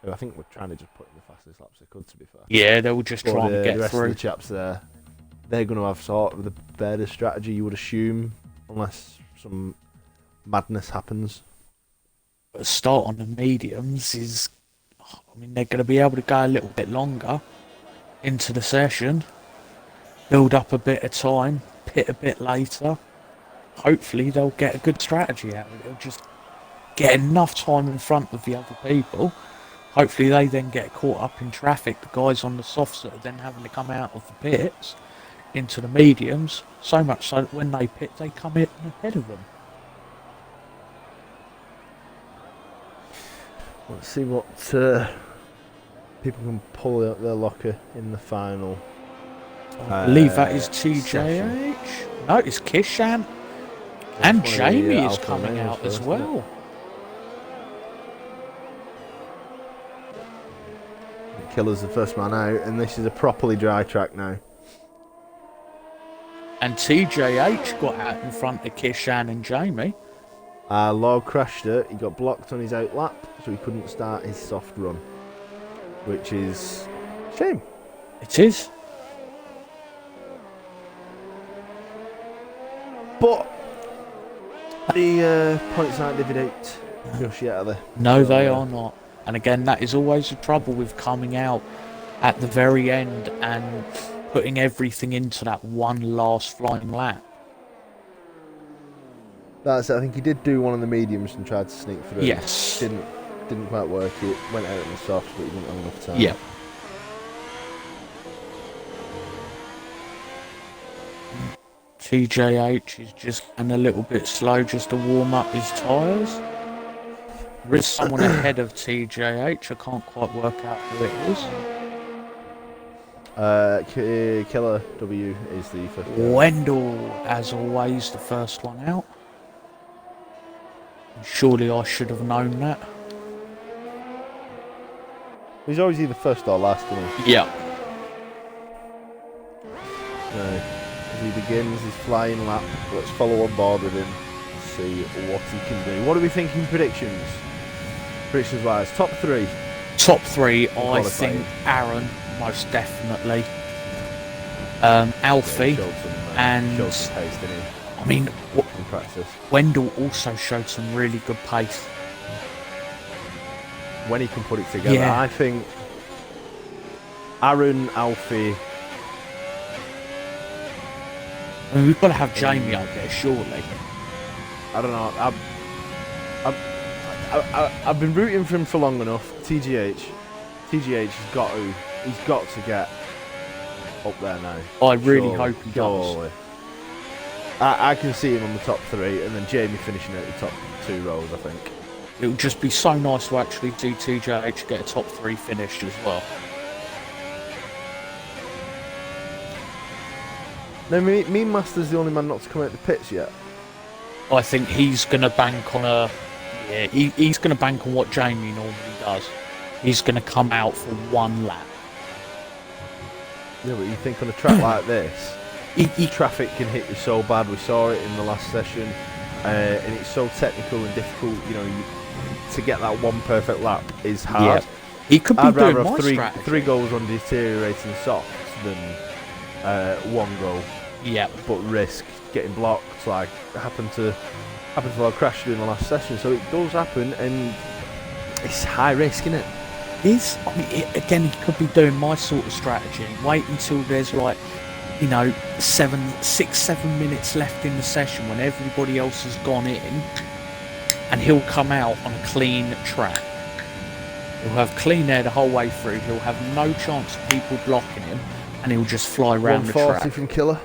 Who I think we're trying to just put in the fastest laps they could, to be fair. Yeah, they will just try and get the rest through. of the chaps there, they're going to have sort of the better strategy, you would assume, unless some madness happens. But a start on the mediums is, I mean, they're going to be able to go a little bit longer into the session, build up a bit of time, pit a bit later. Hopefully they'll get a good strategy out of it. They'll just get enough time in front of the other people. Hopefully they then get caught up in traffic, the guys on the softs that are then having to come out of the pits into the mediums, so much so that when they pit they come in ahead of them. Let's see what people can pull out their locker in the final. I believe that is TJH. session. No, it's Kishan. And One of the, Jamie is Alpha coming males out as first, well. Killer's the first man out, and this is a properly dry track now. And TJH got out in front of Kishan and Jamie. Lord Crashter, he got blocked on his out lap, so he couldn't start his soft run, which is a shame. It is. But the points aren't divvied out just yet, are they? No, So, they are not. And again, that is always the trouble with coming out at the very end and putting everything into that one last flying lap. That's it. I think he did do one of the mediums and tried to sneak through. Yes. Didn't quite work. It went out in the soft, but he didn't have enough time. Yeah. TJH is just getting a little bit slow just to warm up his tyres. There is someone ahead of TJH. I can't quite work out who it is. Killer W is the first guy. Wendell, as always, the first one out. Surely I should have known that. He's always either first or last, isn't he? Yeah. As he begins his flying lap, let's follow on board with him and see what he can do. What are we thinking predictions? Predictions wise, top three. Top three, I Qualifying. think Aaron, most definitely. Alfie, Showed and some pace, didn't he, I mean, in practice. Wendell also showed some really good pace. When he can put it together, Yeah. I think Aaron, Alfie. I mean, we've got to have Jamie up there, surely. I don't know. I've been rooting for him for long enough. TGH has got to. He's got to get up there now. I really hope he does. Surely. I can see him on the top three, and then Jamie finishing at the top two rows, I think. It would just be so nice to actually see TJH get a top three finish as well. No, Mean Master's the only man not to come out the pits yet. I think he's going to bank on he's going to bank on what Jamie normally does. He's going to come out for one lap. Yeah, but you think on a track like this, traffic can hit you so bad. We saw it in the last session, and it's so technical and difficult. You know, to get that one perfect lap is hard. Yeah. He could be I'd doing rather my have strategy. three goals on deteriorating softs than one goal. Yeah. But risk getting blocked, like happened to our crash in the last session. So it does happen, and it's high risk, isn't it? I mean, again, he could be doing my sort of strategy. Wait until there's like, 6-7 minutes left in the session when everybody else has gone in, and he'll come out on a clean track. He'll have clean air the whole way through. He'll have no chance of people blocking him, and he'll just fly around the 140 track. from Killer.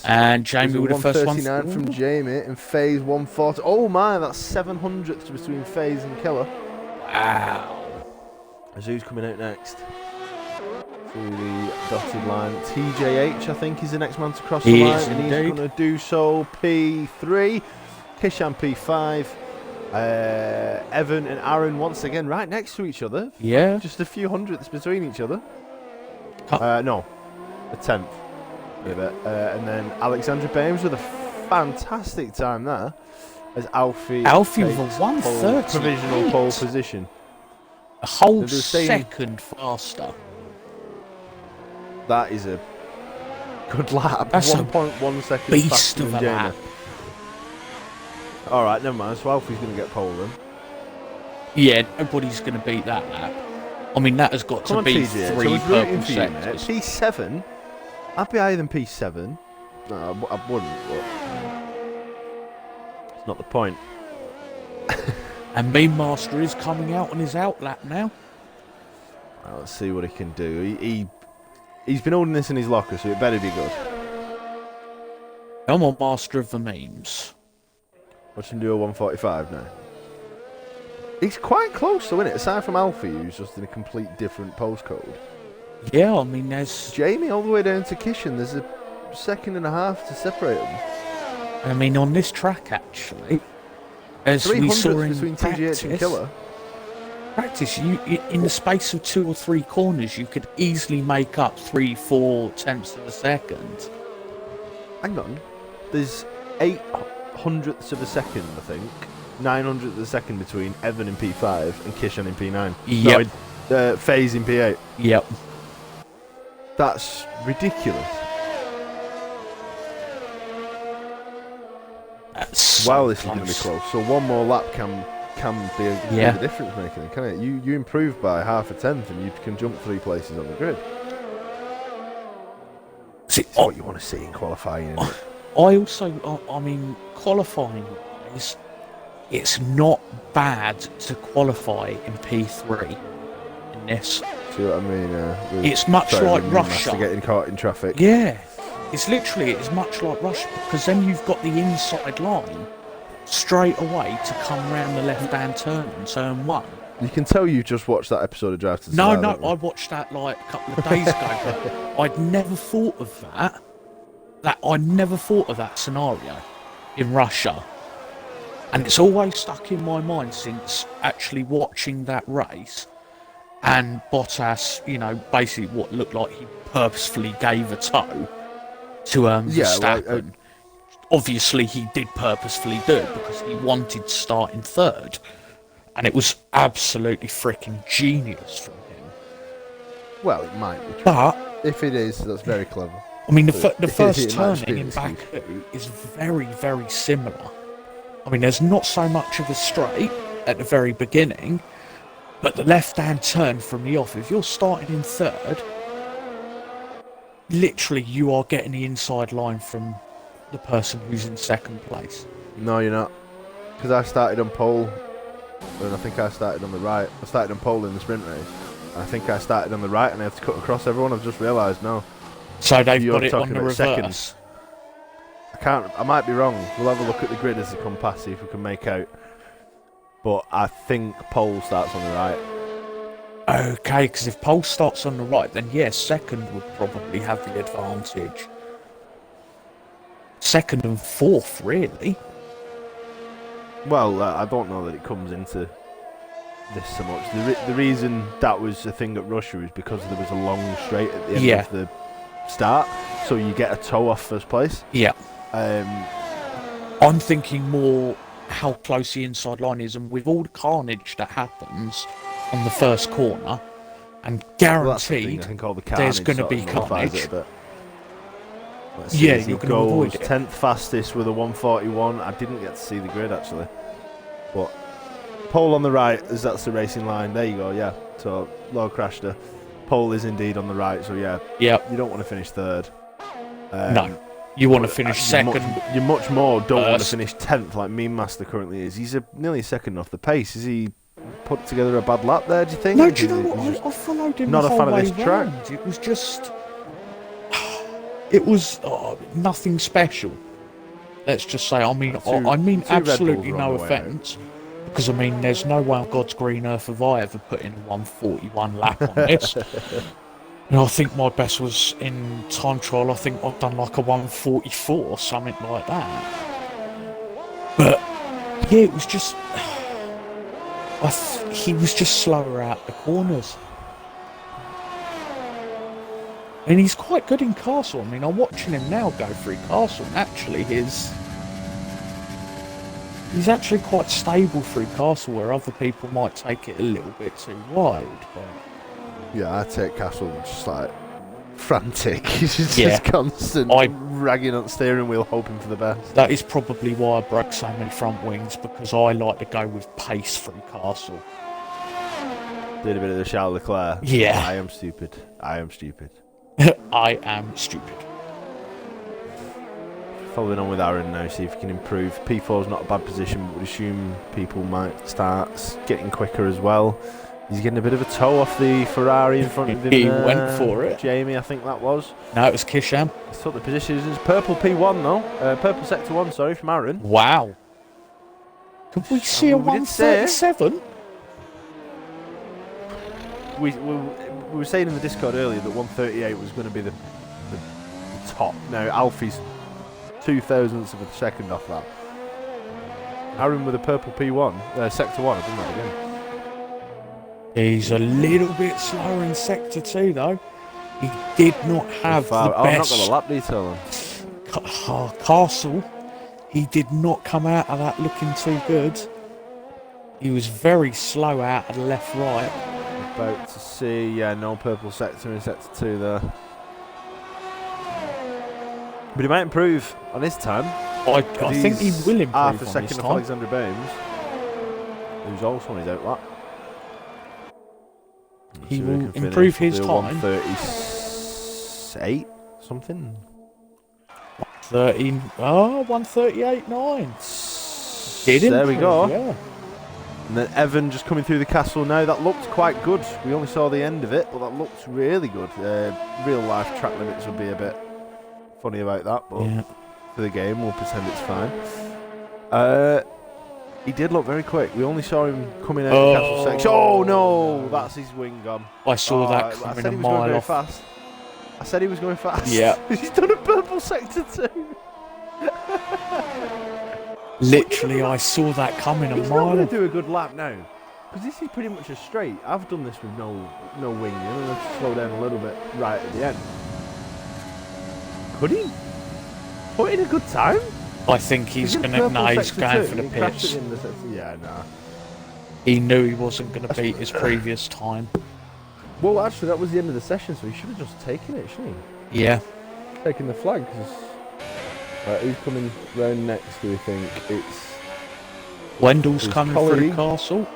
And Jamie with the first one. 139 from Jamie in phase 140. Oh my, that's 700th between phase and Killer. Wow. As who's coming out next? Through the dotted line. TJH, I think, is the next man to cross the line. And he's going to do so. P3. Kishan P5. Evan and Aaron once again right next to each other. Yeah. Just a few hundredths between each other. No. A tenth. And then Alexandra Bames with a fantastic time there. As Alfie with takes a 1:30. provisional pole position. A whole They're saying- second faster. That is a good lap. That's a 1.1 seconds beast faster of than a Jamie. lap. Alright, never mind. So Alfie's going to get pole then. Yeah, nobody's going to beat that lap. I mean, that has got Come to on, be TJ. So I 3 was rooting purple for you, mate. sectors. P7. I'd be higher than P7. No, I wouldn't, but it's not the point. And Mean Master is coming out on his out lap now. Right, let's see what he can do. He's been holding this in his locker, so it better be good. I'm on Master of the Memes. Watch him do a 145 now. He's quite close though, isn't it? Aside from Alfie, who's just in a complete different postcode. Yeah, I mean, there's... Jamie all the way down to Kishan. There's a second and a half to separate them. I mean, on this track, actually, as we saw in between TGH and Killer. practice, you in the space of 2 or 3 corners, you could easily make up 3-4 tenths of a second. Hang on. There's 800ths of a second, I think. 900ths of a second between Evan in P5 and Kishan in P9. Yep. No, FaZe in P8. Yep. That's ridiculous. That's Wow, so this is going to be close. close. So one more lap can can be a the difference maker, can it? You improve by half a tenth and you can jump 3 places on the grid. See, It's what you want to see in qualifying. I also, I mean, qualifying wise, it's not bad to qualify in P3 in this. See what I mean? It's much like Russia. Getting caught in traffic. Yeah, it's much like Russia, because then you've got the inside line straight away to come round the left-hand turn in turn 1. You can tell you just watched that episode of Drive to No, Survive. I watched that like a couple of days ago, but I'd never thought of I never thought of that scenario in Russia. And it's always stuck in my mind since actually watching that race. And Bottas, basically what looked like he purposefully gave a toe to Verstappen. Obviously, he did purposefully do it because he wanted to start in 3rd. And it was absolutely freaking genius from him. Well, it might be true. But if it is, that's very clever. I mean, the first turning in Baku is very, very similar. I mean, there's not so much of a straight at the very beginning, but the left-hand turn from the off, if you're starting in 3rd, literally you are getting the inside line from the person who's in 2nd place. No, you're not. Because I started on pole, and I think I started on the right. I started on pole in the sprint race. I think I started on the right, and I have to cut across everyone. I've just realised now. So they've got it on the reverse. Seconds. I might be wrong. We'll have a look at the grid as they come past, see if we can make out. But I think pole starts on the right. Okay, because if pole starts on the right, then yeah, 2nd would probably have the advantage. 2nd and 4th, really. Well, I don't know that it comes into this so much. The reason that was a thing at Russia is because there was a long straight at the end of the start, so you get a toe off 1st place. Yeah. I'm thinking more how close the inside line is, and with all the carnage that happens on the 1st corner, and guaranteed there's going to be carnage. Yeah, you're going to avoid it. 10th fastest with a 141. I didn't get to see the grid actually, but pole on the right, as that's the racing line. There you go. Yeah, so low crashed her. Pole is indeed on the right. So yeah. You don't want to finish 3rd. No. You want to finish 2nd. You much more don't want to finish 10th like Meme Master currently is. He's nearly 2nd off the pace. Is he put together a bad lap there, do you think? No, do you know what? I followed him not the a whole fan way of this track. Round. It was just... It was nothing special. Let's just say, I mean absolutely no offence. Because, I mean, there's no way on God's green earth have I ever put in a 141 lap on this. I think my best was in time trial. I think I've done like a 144, something like that. But yeah, it was just he was just slower out the corners, and he's quite good in Castle. I mean, I'm watching him now go through Castle, and actually he's actually quite stable through Castle, where other people might take it a little bit too wide. But yeah, I take Castle just like frantic. He's just constant ragging on the steering wheel, hoping for the best. That is probably why I broke so many front wings, because I like to go with pace through Castle. Did a bit of the Charles Leclerc. Yeah. I am stupid. I am stupid. Following on with Aaron now, see if he can improve. P4 is not a bad position, but we'd assume people might start getting quicker as well. He's getting a bit of a toe off the Ferrari in front of him. He went for it. Jamie, I think that was. No, it was Kisham. He's took the position. It's purple P1 though. Purple sector 1, sorry, from Aaron. Wow. Could we see a 137? We were saying in the Discord earlier that 138 was going to be the top. Now, Alfie's 0.02 of a second off that. Aaron with a purple P1, sector 1, I've done that again. He's a little bit slower in Sector 2, though. He did not have the best... I've not got a lap detail on. Castle, he did not come out of that looking too good. He was very slow out of the left-right. About to see, no purple sector in Sector 2 there. But he might improve on his time. I think he will improve half a on second his of time. Alexander Bames. who's also on his outlap. He will improve his time. 138 something. 138.9. There we go. Yeah. And then Evan just coming through the castle now. That looked quite good. We only saw the end of it, but that looked really good. Real life track limits would be a bit funny about that, but for the game, we'll pretend it's fine. He did look very quick. We only saw him coming out of the castle section. Oh no, that's his wing gone. I saw that coming a mile off. Fast. I said he was going fast. Yeah. He's done a purple sector too. Literally, I saw that coming a mile off. He's not going to do a good lap now. Because this is pretty much a straight. I've done this with no wing. I'm going to slow down a little bit right at the end. Could he put in a good time? I think he's going to. No, he's going for the pits. Yeah, nah. He knew he wasn't going to beat his previous time. Well, actually, that was the end of the session, so he should have just taken it, shouldn't he? Yeah. Taking the flag. Who's coming round next, do we think? It's... Wendell's coming through the castle.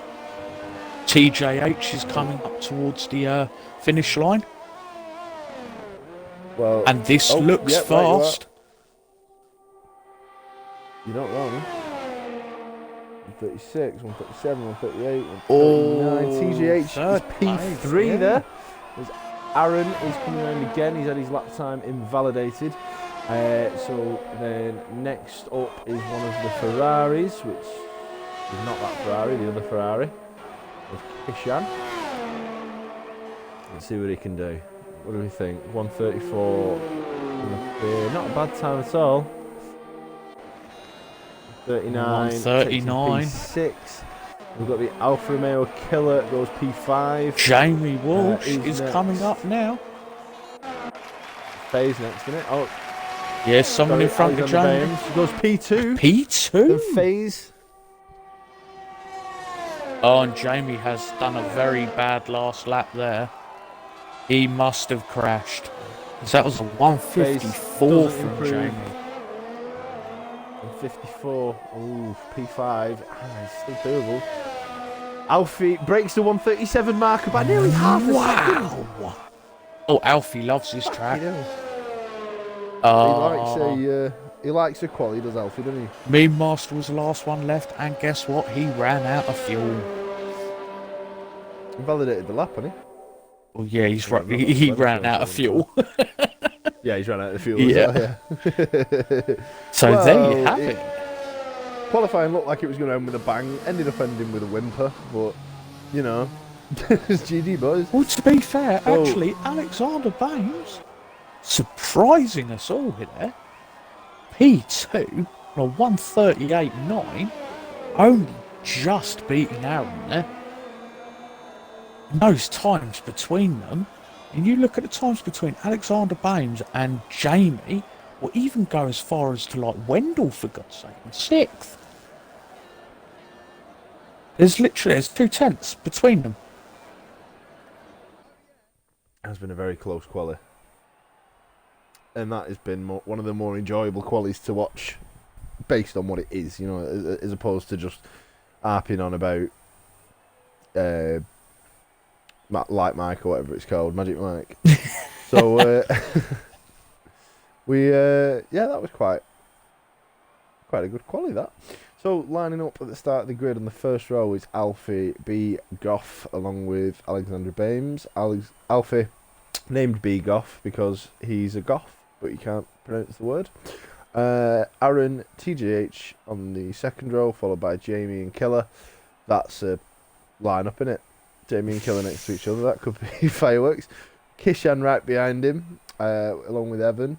TJH is coming up towards the finish line. Well, and this looks fast. You're not wrong. 136, 137, 138, 139. TGH is P3 there. There's Aaron is coming around again. He's had his lap time invalidated. So then next up is one of the Ferraris, which is not that Ferrari, the other Ferrari. With Kishan. Let's see what he can do. What do we think? 134. Not a bad time at all. 39. 139. P6. We've got the Alfa Romeo Killer, goes P5. Jamie Walsh is coming up now. Faye's next, isn't it? Oh, yes, someone in front of Jamie. Goes P2. P2? Then Faye's. Oh, and Jamie has done a very bad last lap there. He must have crashed. Because that was a 154 from Jamie. 154. Ooh, P5. It's still doable. Alfie breaks the 137 marker by nearly half a second. Oh, Alfie loves this track. He likes a quali, does Alfie, doesn't he? Mean Master was the last one left, and guess what? He ran out of fuel. Invalidated the lap, hasn't he? Well, yeah, he's right. He ran out of fuel. Yeah, he's ran out of fuel. Yeah. So there you have it. Qualifying looked like it was going to end with a bang. Ended up ending with a whimper, but you know, it's GG boys. Well, to be fair, actually, Alexander Baines surprising us all here. P2 on a 138.9, only just beating Aaron there. And those times between them, and you look at the times between Alexander Baines and Jamie, or even go as far as to like Wendell, for God's sake, in 6th. There's 2 tenths between them. It has been a very close quali. And that has been one of the more enjoyable qualies to watch based on what it is, you know, as opposed to just harping on about Light Mike or whatever it's called, Magic Mike. So that was quite a good quali, that. So lining up at the start of the grid on the first row is Alfie B. Goff along with Alexander Baines. Alfie named B. Goff because he's a goth, but you can't pronounce the word. Aaron TGH on the second row, followed by Jamie and Killer. That's a line-up, innit? Jamie and Killer next to each other. That could be fireworks. Kishan right behind him, along with Evan,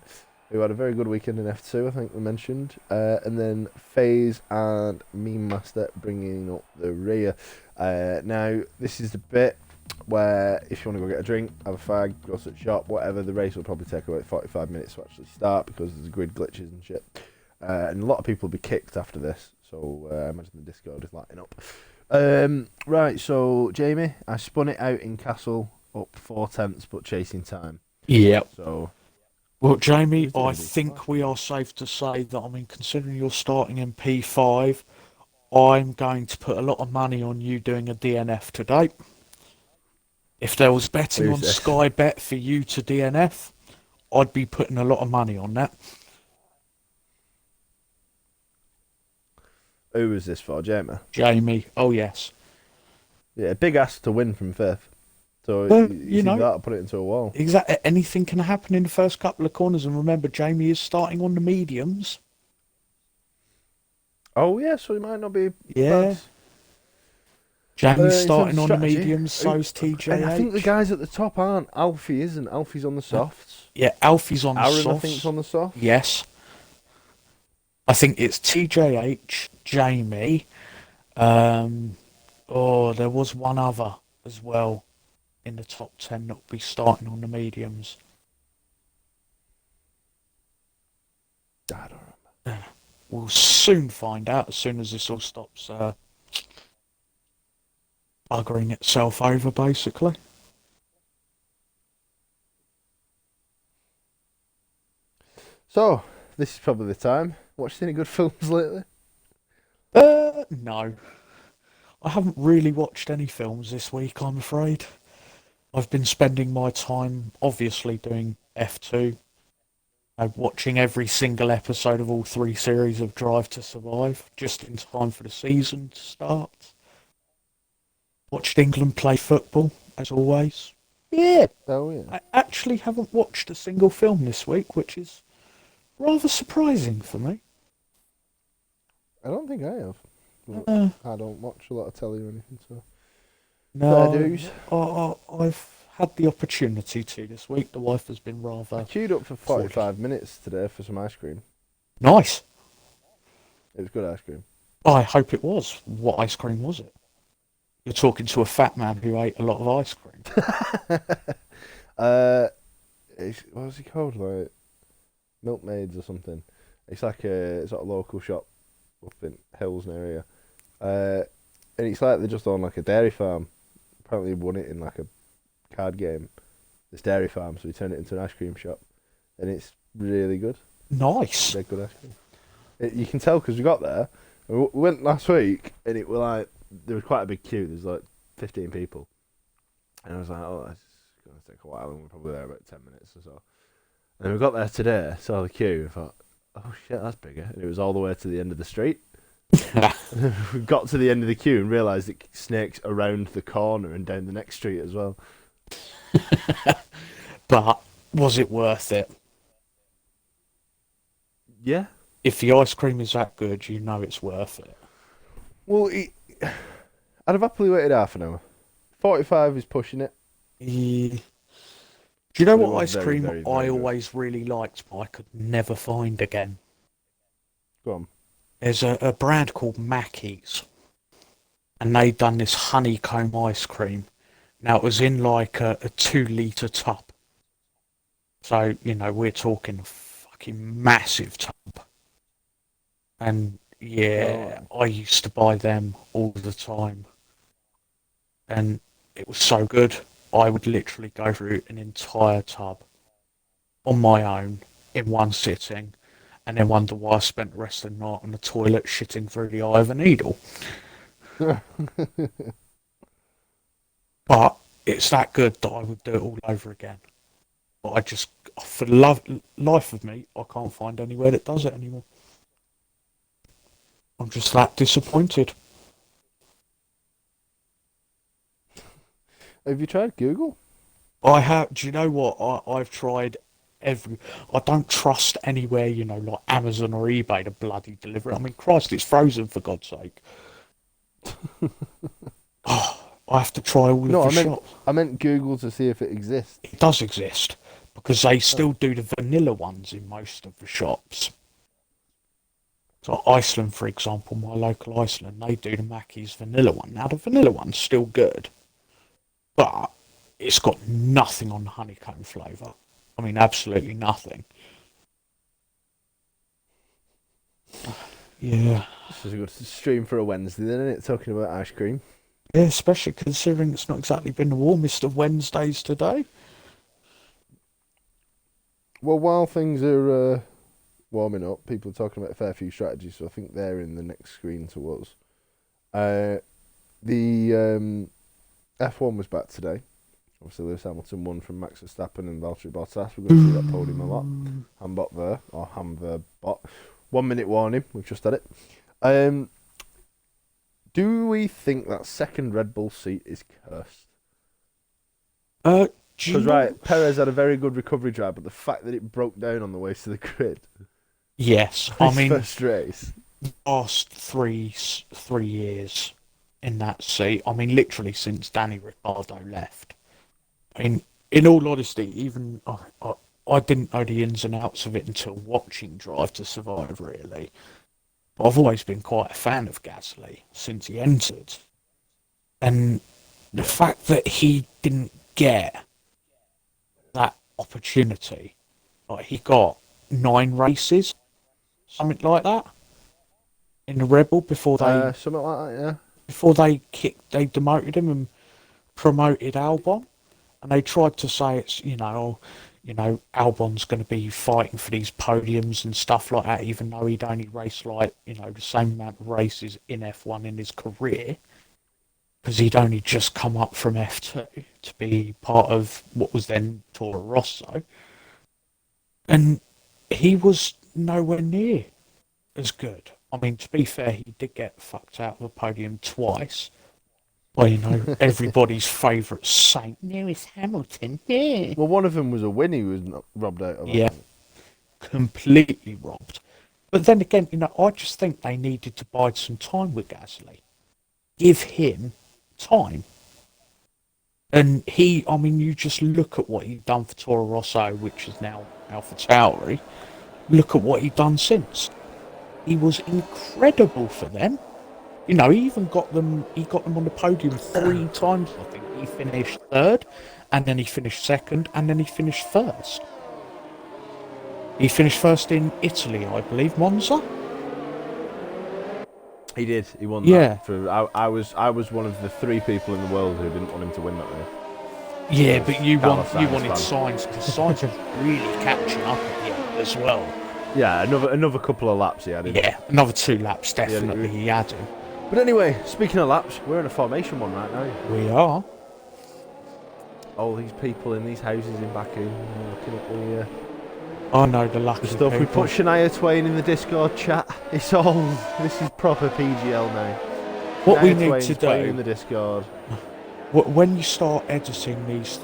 who had a very good weekend in F2, I think we mentioned. And then FaZe and Meme Master bringing up the rear. Now, this is the bit where if you want to go get a drink, have a fag, go to the shop, whatever, the race will probably take about 45 minutes to actually start because there's grid glitches and shit. And a lot of people will be kicked after this, so I imagine the Discord is lighting up. Right, so Jamie, I spun it out in Castle, up 4 tenths, but chasing time. Yep. So, well, Jamie, I think we are safe to say that, I mean, considering you're starting in P5, I'm going to put a lot of money on you doing a DNF today. If there was betting Who's on this? Sky Bet for you to DNF, I'd be putting a lot of money on that. Who was this for, Jamie? Jamie, oh yes. Yeah, big ask to win from fifth. So Well, you see that, put it into a wall. exactly. Anything can happen in the first couple of corners, and remember, Jamie is starting on the mediums. Oh yeah, so he might not be Yeah. bad. Jamie's In terms starting of on the strategy, mediums, so's TJH. I think the guys at the top aren't. Alfie isn't. Alfie's on the softs. Yeah, Alfie's on the Aaron, softs. I think's on the soft. Yes. I think it's TJH, Jamie. There was one other as well in the top 10 that will be starting on the mediums. I don't remember. We'll soon find out as soon as this all stops buggering itself over, basically. So, this is probably the time. Watched any good films lately? No. I haven't really watched any films this week, I'm afraid. I've been spending my time, obviously, doing F2. Watching every single episode of all 3 series of Drive to Survive, just in time for the season to start. Watched England play football, as always. Yeah. Oh yeah. I actually haven't watched a single film this week, which is rather surprising for me. I don't think I have. Uh, I don't watch a lot of telly or anything, so. No, Fair dues. I've had the opportunity to this week. The wife has been I rather queued up for 45 minutes today for some ice cream. nice. It was good ice cream. I hope it was. What ice cream was it? You're talking to a fat man who ate a lot of ice cream. What was he called? Like Milkmaids or something. It's like a local shop up in Hills area. And it's like they just own like a dairy farm. Apparently he won it in like a card game. This dairy farm, so he turned it into an ice cream shop, and it's really good. Nice. They're good ice cream. You can tell because we got there. We went last week, and it was like there was quite a big queue. There's like 15 people, and I was like, "Oh, that's gonna take a while." And we're probably there about 10 minutes or so. And we got there today, saw the queue, and thought, "Oh shit, that's bigger." And it was all the way to the end of the street. We got to the end of the queue and realised it snakes around the corner and down the next street as well. But was it worth it? Yeah. If the ice cream is that good, you know it's worth it. Well, I'd have happily waited half an hour. 45 is pushing it. Do you know But it what was ice very, cream very, very I good. always really liked, but I could never find again? Go on. There's a brand called Mackey's, and they done this honeycomb ice cream. Now, it was in like a 2 litre tub. So, we're talking a fucking massive tub. And yeah, I used to buy them all the time. And it was so good. I would literally go through an entire tub on my own in one sitting, and then wonder why I spent the rest of the night on the toilet shitting through the eye of a needle. But it's that good that I would do it all over again. But I just, for the life of me, I can't find anywhere that does it anymore. I'm just that disappointed. Have you tried Google? I have. Do you know what? I've tried every. I don't trust anywhere, like Amazon or eBay to bloody deliver it. I mean, Christ, it's frozen for God's sake. Oh, I have to try all of the shops. I meant Google to see if it exists. It does exist because they still do the vanilla ones in most of the shops. So Iceland, for example, my local Iceland, they do the Mackey's vanilla one. Now the vanilla one's still good, but it's got nothing on the honeycomb flavour. I mean, absolutely nothing. Yeah. This is a good stream for a Wednesday, then, isn't it? Talking about ice cream. Yeah, especially considering it's not exactly been the warmest of Wednesdays today. Well, while things are warming up, people are talking about a fair few strategies, so I think they're in the next screen to us. The F1 was back today. Obviously, Lewis Hamilton won from Max Verstappen and Valtteri Bottas. We're going to see that podium a lot. Hambot ver, or Hamverbot. 1 minute warning, we've just had it. Do we think that second Red Bull seat is cursed? Because, right, Perez had a very good recovery drive, but the fact that it broke down on the way to the grid. Yes, I mean, first race. Last three years in that seat. I mean, literally since Danny Ricciardo left. I mean, in all honesty, even I didn't know the ins and outs of it until watching Drive to Survive, really. But I've always been quite a fan of Gasly since he entered. And the fact that he didn't get that opportunity, like he got 9 races, something like that, in the Rebel before they something like that, yeah. Before they demoted him and promoted Albon, and they tried to say it's Albon's going to be fighting for these podiums and stuff like that, even though he'd only raced the same amount of races in F1 in his career, because he'd only just come up from F2 to be part of what was then Toro Rosso, and he was nowhere near as good. I mean, to be fair, he did get fucked out of the podium twice by, everybody's favourite saint, Lewis Hamilton. Yeah. Well, one of them was a win he was robbed out of. Yeah, completely robbed. But then again, I just think they needed to bide some time with Gasly. Give him time. And you just look at what he'd done for Toro Rosso, which is now AlphaTauri. Look at what he'd done since. He was incredible for them. He even got them. He got them on the podium 3 times. I think he finished 3rd, and then he finished 2nd, and then he finished 1st. He finished 1st in Italy, I believe, Monza. He did. He won. Yeah. That. I was one of the 3 people in the world who didn't want him to win that race. Yeah, but you wanted Sainz, because Sainz was really catching up at the end as well. Yeah, another couple of laps he had him. Yeah, another 2 laps definitely he had him. But anyway, speaking of laps, we're in a formation one right now. We are. All these people in these houses in Baku looking at the I know the lucky stuff. people. We put Shania Twain in the Discord chat. This is proper PGL now. What Shania we need Twain's to playing do in the Discord. When you start editing these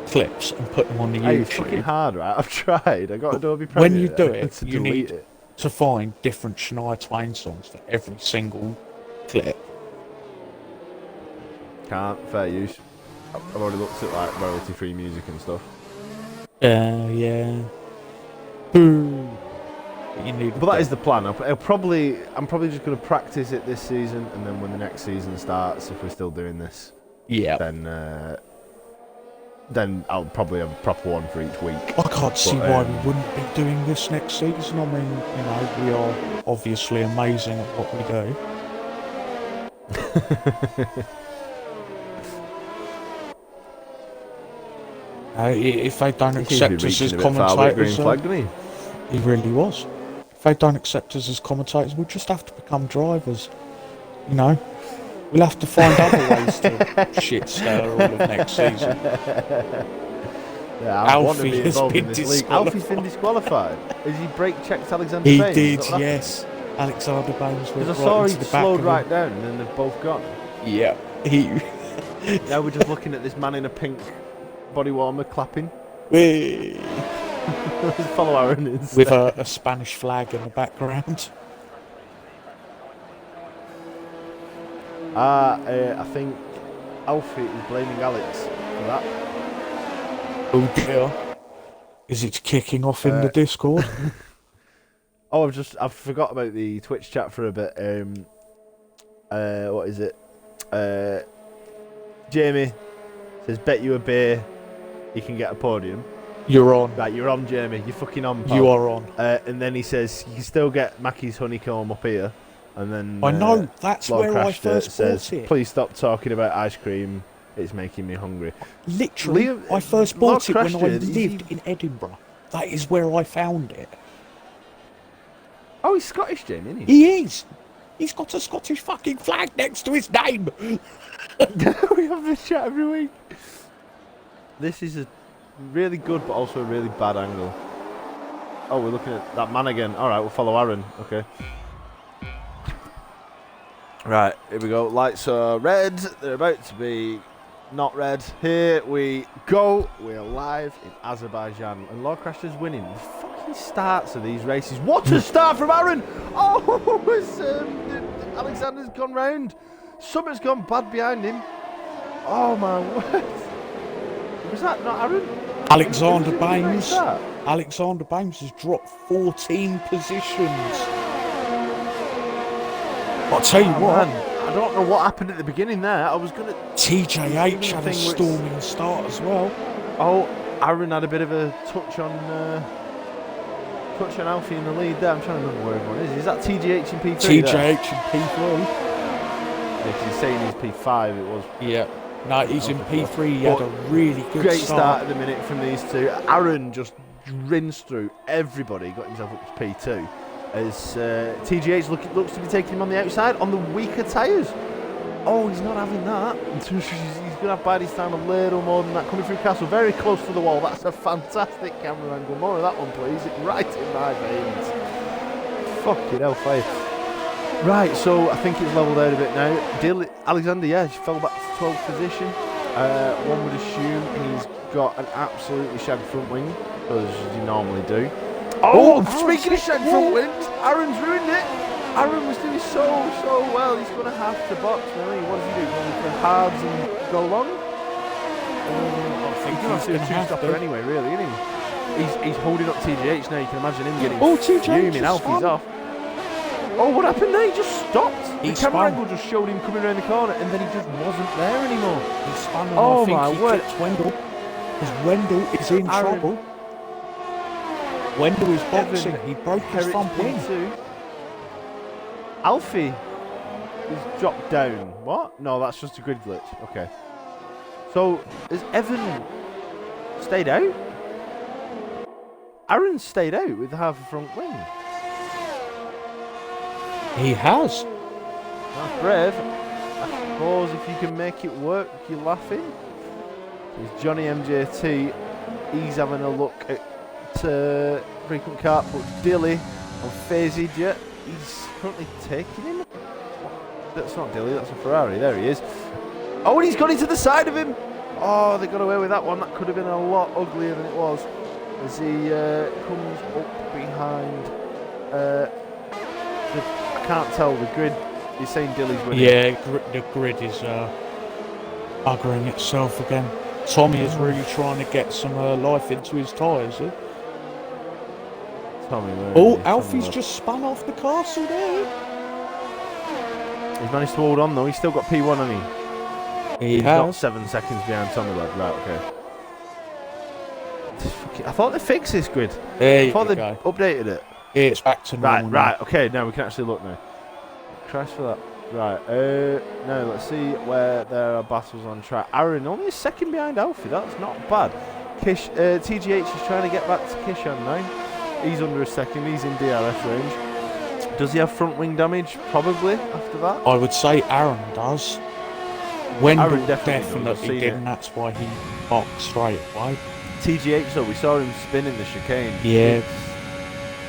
clips and put them on the Hey, YouTube, it's fucking hard, right? I've tried. I got Adobe Premiere. When you do it, to you delete need it. to find different Shania Twain songs for every single clip. Can't. Fair use. I've already looked at like royalty-free music and stuff. Yeah. Boo. You need. But that is the plan. I'm probably just going to practice it this season, and then when the next season starts, if we're still doing this, then I'll probably have a proper one for each week. I can't see why we wouldn't be doing this next season. I mean, we are obviously amazing at what we do. If they don't accept us as commentators, he really was. If they don't accept us as commentators, we'll just have to become drivers. We'll have to find other ways to shit stir all of next season. Yeah, Alfie has been disqualified. Alfie's been disqualified. Has he brake checked Alexander He Baines? did, yes. Alexander Baines went Because I right saw into he the back slowed of right him. down, and then they've both gone. Yeah. Now we're just looking at this man in a pink body warmer clapping. Let's follow Aaron instead. With a Spanish flag in the background. I think Alfie is blaming Alex for that. Oh dear. Is it kicking off in the Discord? I've forgot about the Twitch chat for a bit. What is it? Jamie says, bet you a beer you can get a podium. You're on. Right, you're on, Jamie. You're fucking on, pal. You are on. And then he says, you can still get Mackie's honeycomb up here. And then I know, that's Lord where I Crashter first says, bought it. please stop talking about ice cream. It's making me hungry. Literally, I first bought it when I lived in Edinburgh. That is where I found it. Oh, he's Scottish, Jamie, isn't he? He is. He's got a Scottish fucking flag next to his name. We have this chat every week. This is a really good, but also a really bad angle. Oh, we're looking at that man again. All right, we'll follow Aaron. Okay. Right, here we go. Lights are red. They're about to be not red. Here we go. We're live in Azerbaijan, and Lord Crashter's winning the fucking starts of these races. What a start from Aaron! Oh, Alexander's gone round. Summer's gone bad behind him. Oh my word! Was that not Aaron? Alexander Baines has dropped 14 positions. I'll tell you what. Man, I don't know what happened at the beginning there. I was gonna. TJH had a storming start as well. Oh, Aaron had a bit of a touch on Alfie in the lead there. I'm trying to remember where everyone is. Is that TGH and P3? TJH and P3. Yeah, 'cause he's saying he's P5. It was. Yeah. No, he's in P3. He had a really good great start at the minute from these two. Aaron just rinsed through everybody, got himself up to P2. As TGH looks to be taking him on the outside on the weaker tyres. Oh, he's not having that. He's going to have biding time a little more than that. Coming through Castle, very close to the wall. That's a fantastic camera angle. More of that one, please. Right in my veins. Fucking hellfire. Right, so I think it's levelled out a bit now. Alexander, yeah, she fell back to 12th position. One would assume he's got an absolutely shagged front wing, as you normally do. Oh, speaking of shagged front wings, Aaron's ruined it. Aaron was doing so well. He's going to have to box, really. What does he do? Going for halves and go long? I think he's going to do a two-stopper anyway, really, isn't he? He's holding up TGH now. You can imagine him getting fuming. Alfie's off. Oh, what happened there? He just stopped. The camera angle just showed him coming around the corner, and then he just wasn't there anymore. He spun, and oh I think my he word! clipped Wendell. Because Wendell is in trouble. Wendell is boxing. He broke his front wing. Alfie is dropped down. What? No, that's just a grid glitch. Okay. So has Evan stayed out? Aaron stayed out with half a front wing. He has. That's brave. I suppose if you can make it work, you're laughing. There's Johnny MJT. He's having a look at frequent cart, but Dilly on phased yet. He's currently taking him. That's not Dilly, that's a Ferrari. There he is. Oh, and he's gone into the side of him. Oh, they got away with that one. That could have been a lot uglier than it was. As he comes up behind. I can't tell the grid. You're saying Dilly's winning. Yeah, the grid is buggering itself again. Tommy is really trying to get some life into his tyres. Tommy, oh, Alfie's just spun off the castle there. He's managed to hold on though. He's still got P1, hasn't he? He's not 7 seconds behind Tommy, lad. Right, okay. I thought they fixed this grid. I thought they updated it. It's back to normal. Right, okay, now we can actually look now. Christ for that. Right, now let's see where there are battles on track. Aaron only a second behind Alfie, that's not bad. TGH is trying to get back to Kishan now. He's under a second, he's in DRS range. Does he have front wing damage? Probably after that. I would say Aaron does. Wendell Aaron definitely did, and that's why he boxed straight away. TGH though, we saw him spinning the chicane. Yeah.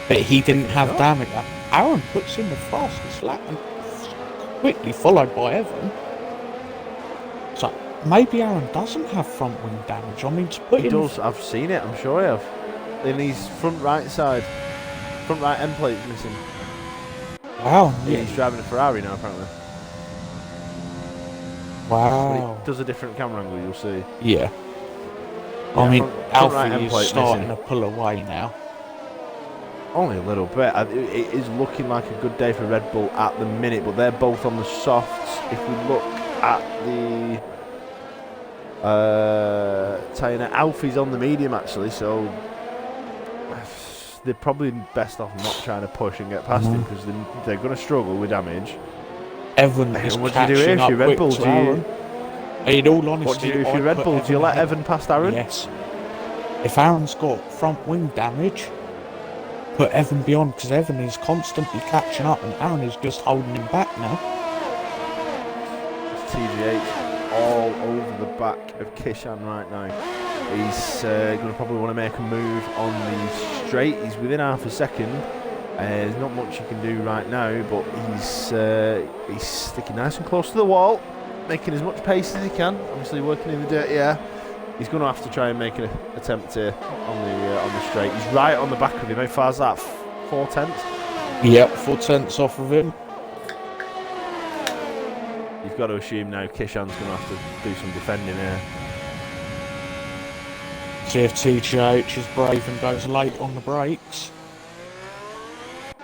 But he didn't have damage. Aaron puts in the fastest lap and quickly followed by Evan. So maybe Aaron doesn't have front wing damage. I mean, to put he does. I've seen it. I'm sure I have. In his front right side, front right end plate missing. Wow. Yeah, he's driving a Ferrari now apparently. Wow. When he does a different camera angle, you'll see. Yeah. I mean, Alfie is starting to pull away now. Only a little bit. It is looking like a good day for Red Bull at the minute, but they're both on the softs. If we look at the tyre now, Alfie's on the medium actually, so they're probably best off not trying to push and get past him because they're going to struggle with damage. Evan is what do you do if you're Red Bull? In all honesty, what do you do if you're Red Bull? Do you let Evan past Aaron? Yes. If Aaron's got front wing damage, put Evan beyond, because Evan is constantly catching up and Aaron is just holding him back now. It's TGH all over the back of Kishan right now. He's going to probably want to make a move on the straight. He's within half a second. There's not much you can do right now, but he's sticking nice and close to the wall, making as much pace as he can. Obviously working in the dirty air. He's going to have to try and make an attempt here on the straight. He's right on the back of him. How far is that? 4 tenths? Yep, 4 tenths off of him. You've got to assume now Kishan's going to have to do some defending here. See if TGH is brave and goes late on the brakes.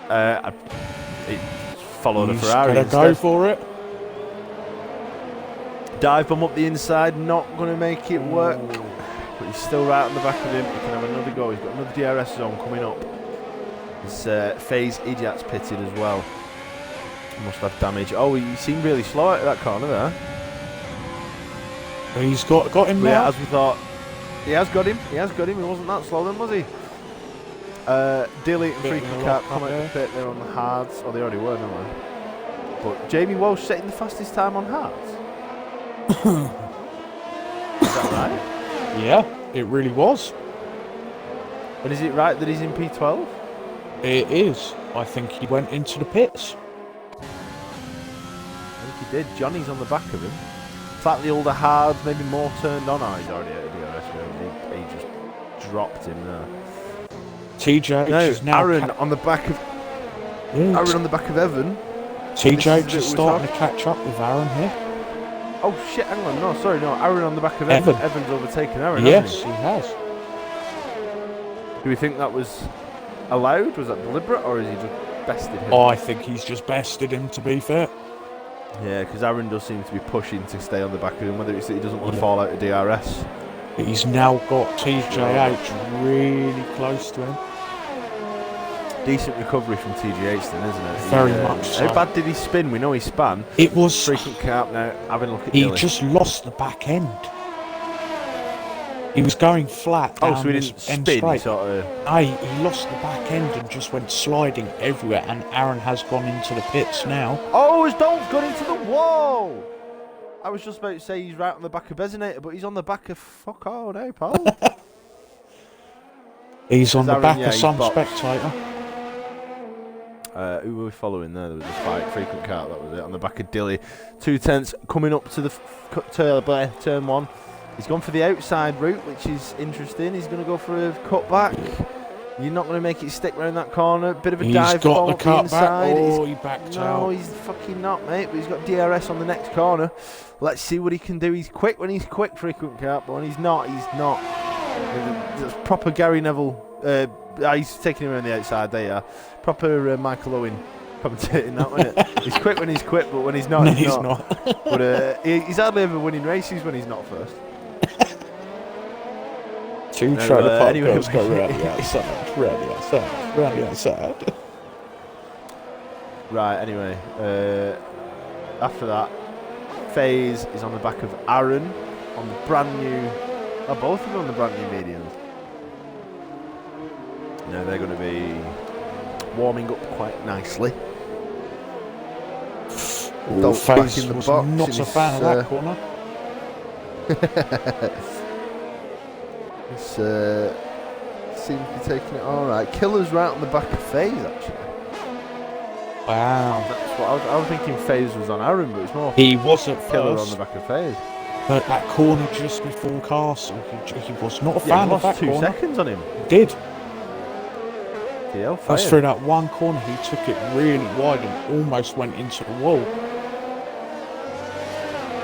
It followed a He's Ferrari gonna instead. go for it. Dive bomb up the inside, not going to make it work. But he's still right on the back of him. He can have another go. He's got another DRS zone coming up. His phase idiot's pitted as well. He must have damage. Oh, he seemed really slow at that corner there. He's got him now. Yeah, as we thought. He has got him. He has got him. He wasn't that slow then, was he? Dilly and Freaking Cat come out the pit. They're on the hards. Oh, they already were, don't they? But Jamie Walsh setting the fastest time on hards. Is that right? Yeah, it really was. And is it right that he's in P12? It is. I think he went into the pits. I think he did. Johnny's on the back of him. Slightly older hards, maybe more turned on. Oh, he's already at a DRS. He just dropped him there. TJ is now Aaron on the back of Aaron on the back of Evan. TJ is starting to catch up with Aaron here. Oh shit! Hang on, no, sorry, no. Aaron on the back of Evan. Evan's overtaken Aaron. Yes, he has. Do we think that was allowed? Was that deliberate, or is he just bested him? I think he's just bested him, to be fair. Yeah, because Aaron does seem to be pushing to stay on the back of him, whether it's that he doesn't want to fall out of DRS. He's now got TJH really close to him. Decent recovery from TGH then, isn't it? Very much so. How bad did he spin? We know he span. It was... Freaking carp now, having a look at He Dilly. just lost the back end. He was going flat down so he didn't spin, he sort of... He lost the back end and just went sliding everywhere, and Aaron has gone into the pits now. Oh, his dome's gone into the wall! I was just about to say he's right on the back of Bezinator, but he's on the back of... Fuck all now, pal. He's on the Aaron, back yeah, of some boxed. spectator. Who were we following there? There was a fight, frequent cart, that was it, on the back of Dilly. 2 tenths coming up to the turn 1. He's gone for the outside route, which is interesting. He's going to go for a cutback. You're not going to make it stick round that corner. Bit of a dive bomb up the inside. Oh, he backed out. No, he's fucking not, mate. But he's got DRS on the next corner. Let's see what he can do. He's quick when he's quick, frequent cart, but when he's not, he's not. That's proper Gary Neville. He's taking him around the outside. There you are. Proper Michael Owen commentating that, wasn't it? He's quick when he's quick, but when he's not, he's not. But he's hardly ever winning races when he's not first. Two trailer park girls go round the outside, round the outside, round the outside. Right, anyway. After that, FaZe is on the back of Aaron on the brand new... Oh, both of them on the brand new mediums. No, they're going to be warming up quite nicely. FaZe back in the was box not a fan of that corner. Seems to be taking it all right. Killer's right on the back of FaZe, actually. Wow. That's what I was thinking. FaZe was on Aaron, but it's more. He was at Killer first, on the back of FaZe. but that corner just before Castle, he was not a Yeah, fan he of that lost 2 corner. seconds on him. He did. TL That's through that one corner, he took it really wide and almost went into the wall.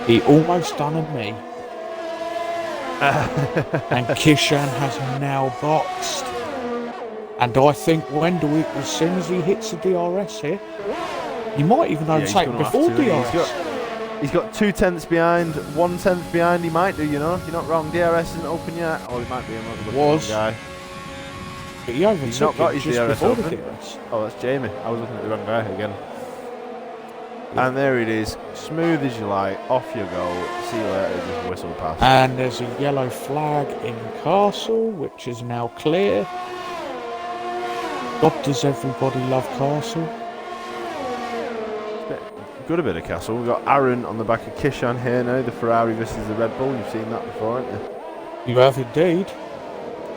He almost done a me. And Kishan has now boxed. And I think Wendell, as soon as he hits the DRS here, he might even overtake before DRS. He's got 2 tenths behind, 1 tenth behind. He might do, you know. You're not wrong. DRS isn't open yet. Or he might be. Guy. But he overtook He's not got his just DRS before open. the DRS. Oh, that's Jamie. I was looking at the wrong guy again. Yeah. And there it is. Smooth as you like. Off you go. See you later. Just whistle past. And there's a yellow flag in Castle, which is now clear. God, does everybody love Castle? Good a bit of Castle. We've got Aaron on the back of Kishan here now, the Ferrari versus the Red Bull. You've seen that before, haven't you? You have indeed.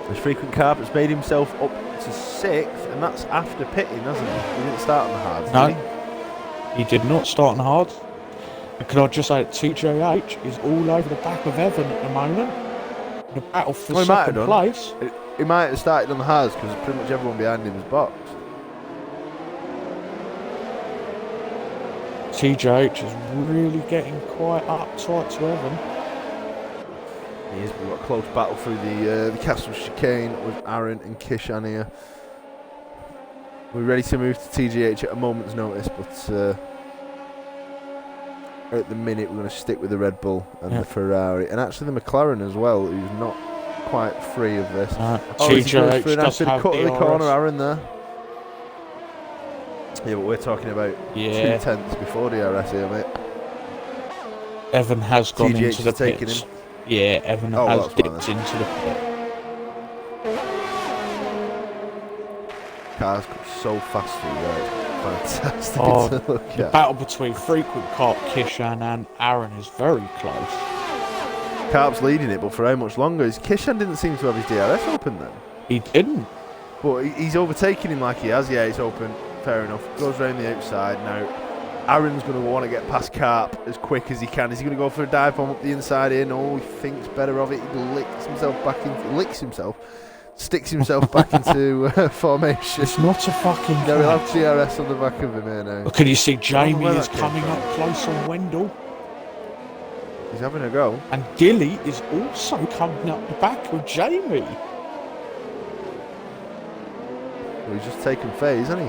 This frequent carpet's made himself up to 6th, and that's after pitting, hasn't he? He didn't start on the hards, No, did he? he did not start on hard. And can I just say that TJH is all over the back of Evan at the moment. The battle for Well, he might have second done. place. He might have started on the hards because pretty much everyone behind him was boxed. TJH is really getting quite uptight to Evan. He is. We've got a close battle through the Castle chicane with Aaron and Kishan here. We're ready to move to TGH at a moment's notice, but at the minute we're going to stick with the Red Bull and the Ferrari, and actually the McLaren as well, who's not quite free of this. TJH does have have cut in the corner, DRS. Aaron there. Yeah, but we're talking about 2/10 before DRS here, mate. Evan has gone TGH into the is taking pits. him. Yeah, Evan Oh, has that's fine dipped then. into the pit. Cars got so fast through there. It's fantastic Oh, to look the at. battle between Frequent Cart, Kishan and Aaron is very close. Carp's leading it, but for how much longer? Kishan didn't seem to have his DRS open then. He didn't. But he's overtaking him like he has. Yeah, it's open. Fair enough. Goes round the outside now. Aaron's going to want to get past Carp as quick as he can. Is he going to go for a dive bomb up the inside here? No, he thinks better of it. He sticks himself back into formation. It's not a fucking There we'll catch. have DRS on the back of him here now. But can you see Jamie where is that came coming from. up close on Wendell? He's having a go. And Gilly is also coming up the back of Jamie. Well, he's just taken phase, hasn't he?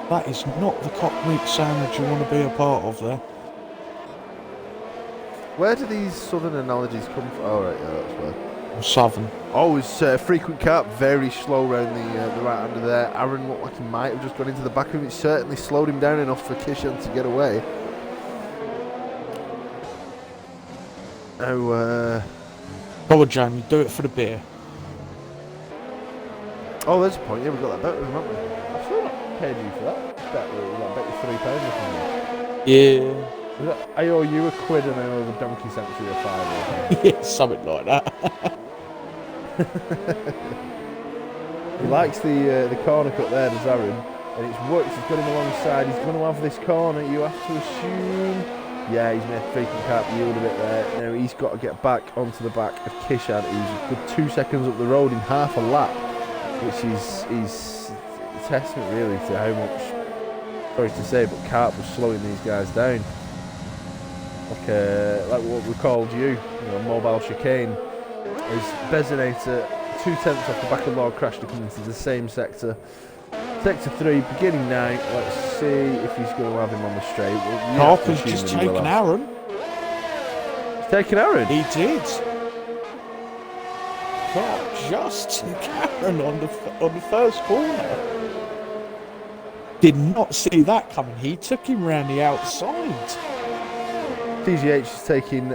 That is not the cock meat sandwich you want to be a part of there. Where do these southern analogies come from? Oh, right, yeah, that's where. Southern. Oh, it's frequent Carp, very slow round the right under there. Aaron looked like he might have just gone into the back of him. It certainly slowed him down enough for Kishan to get away. Now, Go on, Jamie, do it for the beer. oh, there's a point. Yeah, we've got that bet with him, haven't we? I've still not paid you for that. Bet you £3 or something. Yeah. I owe you £1 and I owe the Donkey Sanctuary a £5 or something. Yeah, something like that. He likes the corner cut there, does Aaron, and it's worked. He's got him alongside. He's going to have this corner. You have to assume. Yeah, he's made freaking Carp yield a bit there. Now he's got to get back onto the back of Kishan, who's a good 2 seconds up the road in half a lap, which is a testament really to how much. Sorry to say, but Carp was slowing these guys down. Like what we called you know, mobile chicane. Is Bezonator 2/10 off the back of Lord Crash to come into the same sector. Sector 3 beginning now. Let's see if he's going to have him on the straight. Well, Carp has just taken Aaron. He's taken Aaron. He did. Carp just took Aaron on the first corner. Did not see that coming. He took him round the outside. TGH is taking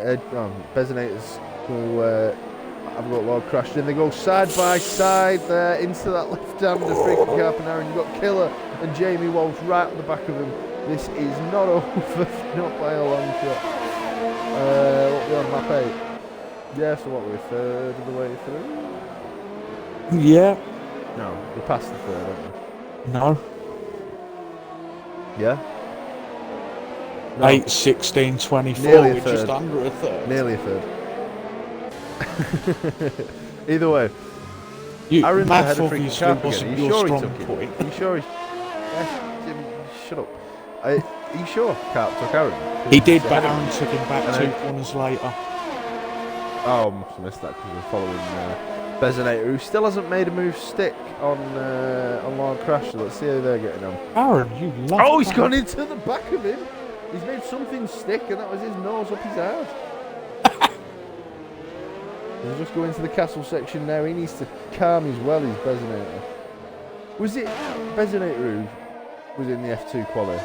Bezonator's who I've got Lord Crash in. They go side by side there into that left-hander freaking Carp and Aaron. You've got Killer and Jamie Walsh right on the back of him. This is not over, not by a long shot. What are we on, map 8? Yeah, so what, we're a third of the way through? Yeah. No, we're past the third, aren't we? No. Yeah? No. 8, 16, 24. Nearly a We're just third. under a third. Nearly a third. Either way, Aaron's math ahead of freaking obviously Carp again. wasn't Are you your sure he strong took it? point. Are you sure he's... Jim, shut up. Are you sure Carp took Aaron? He did, He's but ahead of Aaron him. took him back And 2 corners later. Oh, I must have missed that because we're following Bezonator, who still hasn't made a move stick on Lord Crash. So let's see how they're getting on. Aaron, you love Oh, he's that. gone into the back of him. He's made something stick, and that was his nose up his ass. He'll just go into the castle section now. He needs to calm his well, his Bezonator. Was it Bezonator who was in the F2 quali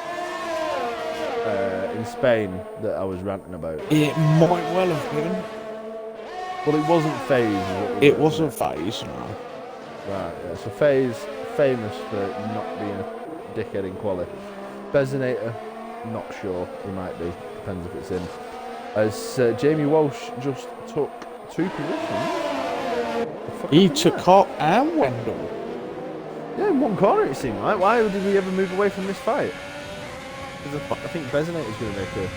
in Spain that I was ranting about? It might well have been. Well, it wasn't FaZe. It wasn't FaZe, no. Right, yeah. So FaZe famous for not being a dickhead in quali. Bezonator, not sure. He might be. Depends if it's him. As Jamie Walsh just took 2 positions. He took Hawk and Wendell. Yeah, in one corner it seemed like. Why did we ever move away from this fight? Because I think Bezonator's going to make a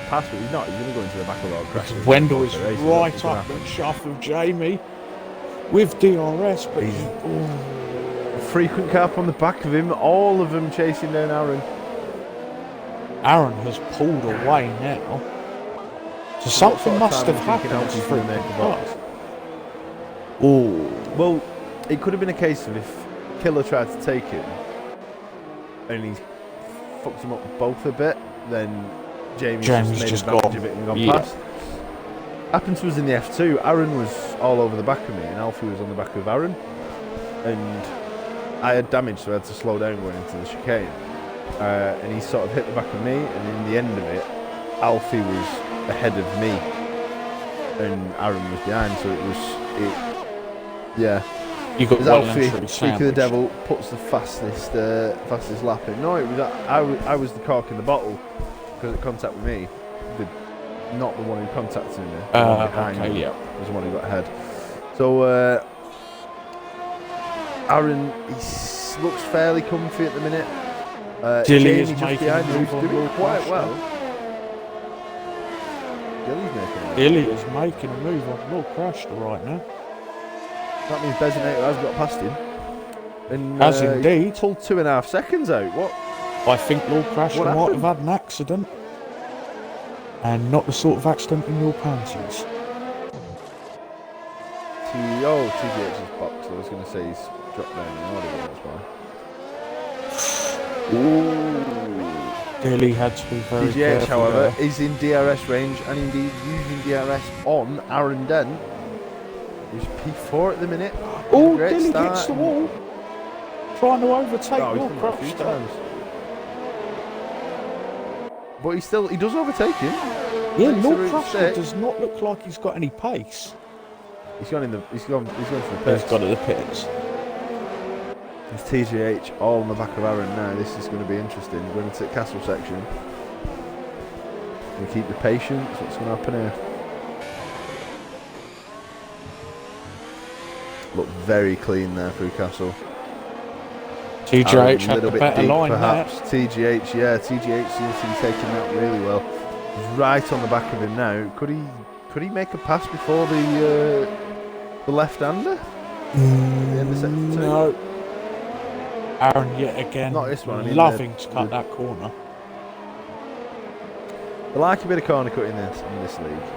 pass, but he's not. He's going to go into the back of our crash. Wendell is right up the shaft of Jamie with DRS, but he's frequent cap on the back of him. All of them chasing down Aaron. Aaron has pulled away now. So something must have happened through the box. Oh. Well, it could have been a case of if Killer tried to take him and he fucked him up both a bit, then Jamie's just made advantage of it and gone past. Happened to us in the F2. Aaron was all over the back of me and Alfie was on the back of Aaron. And I had damage, so I had to slow down going into the chicane. And he sort of hit the back of me, and in the end of it, Alfie was ahead of me and Aaron was behind, so it was... Yeah. You got Alfie, speak of the devil, puts the fastest lap in. No, it was I was the cork in the bottle because it contacted with me. Not the one who contacted me. Behind me was the one who got ahead. So Aaron, he looks fairly comfy at the minute. Dilly is just making behind a him, move who's on doing Lord quite Crash well. now. Dilly's making a move. Dilly is making a move on Lord Crash right now. That means Bezonator has got past him. And, As indeed. He pulled 2.5 seconds out. What? I think Lord Crasher might have had an accident. And not the sort of accident in your panties. TGH's box. I was going to say he's dropped down in order, that's why. Ooh. Dilly had to be very TGH, careful however, there. is in DRS range and indeed using DRS on Aaron Dent. He's P4 at the minute. Oh, Dilly hits the wall. Trying to overtake Lord a Crash few times. But he does overtake him. Yeah, Lord Crusher does not look like he's got any pace. He's gone for the pits. He's gone to the pits. There's TGH all on the back of Aaron now. This is going to be interesting. We're going to the castle section. We keep the patience. What's going to happen here? Look very clean there through castle. TGH had the better deep, line perhaps. there. TGH, yeah, TGH seems to be taking that really well. He's right on the back of him now. Could he make a pass before the left-hander? No. Aaron yet again, not this one. I mean, loving to cut that corner. I like a bit of corner cutting in this league.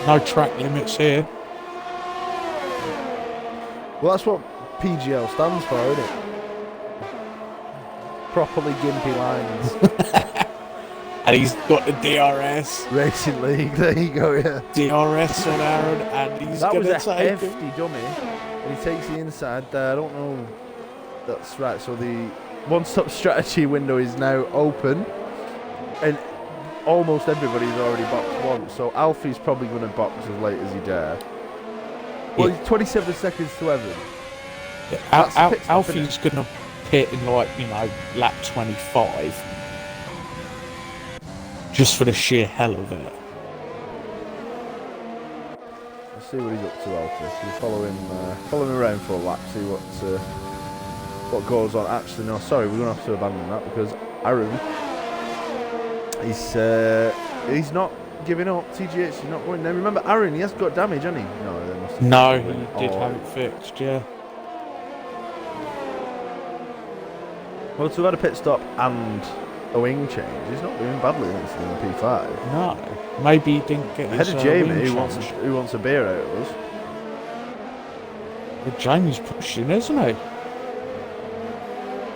No track limits here. Well, that's what PGL stands for, isn't it? Properly gimpy lines. And he's got the DRS. Racing League, there you go, yeah. DRS on Aaron, and he's going to take That was a hefty dummy. And he takes the inside there. I don't know. That's right. So the one-stop strategy window is now open. And almost everybody's already boxed once. So Alfie's probably going to box as late as he dare. Well, he's 27 seconds to Evan. Alfie's going to pit in lap 25. Just for the sheer hell of it. Let's see what he's up to, Alfie. We'll follow him around for a lap, see what goes on. Actually, no, sorry, we're going to have to abandon that because Aaron, he's not giving up. TGH is not going there. Remember, Aaron, he has got damage, hasn't he? No, he did have it fixed, yeah. Well, so we've had a pit stop and a wing change. He's not doing badly against the P5. No, maybe he didn't get his ahead of Jamie, wing who wants a beer out of us. But Jamie's pushing, isn't he?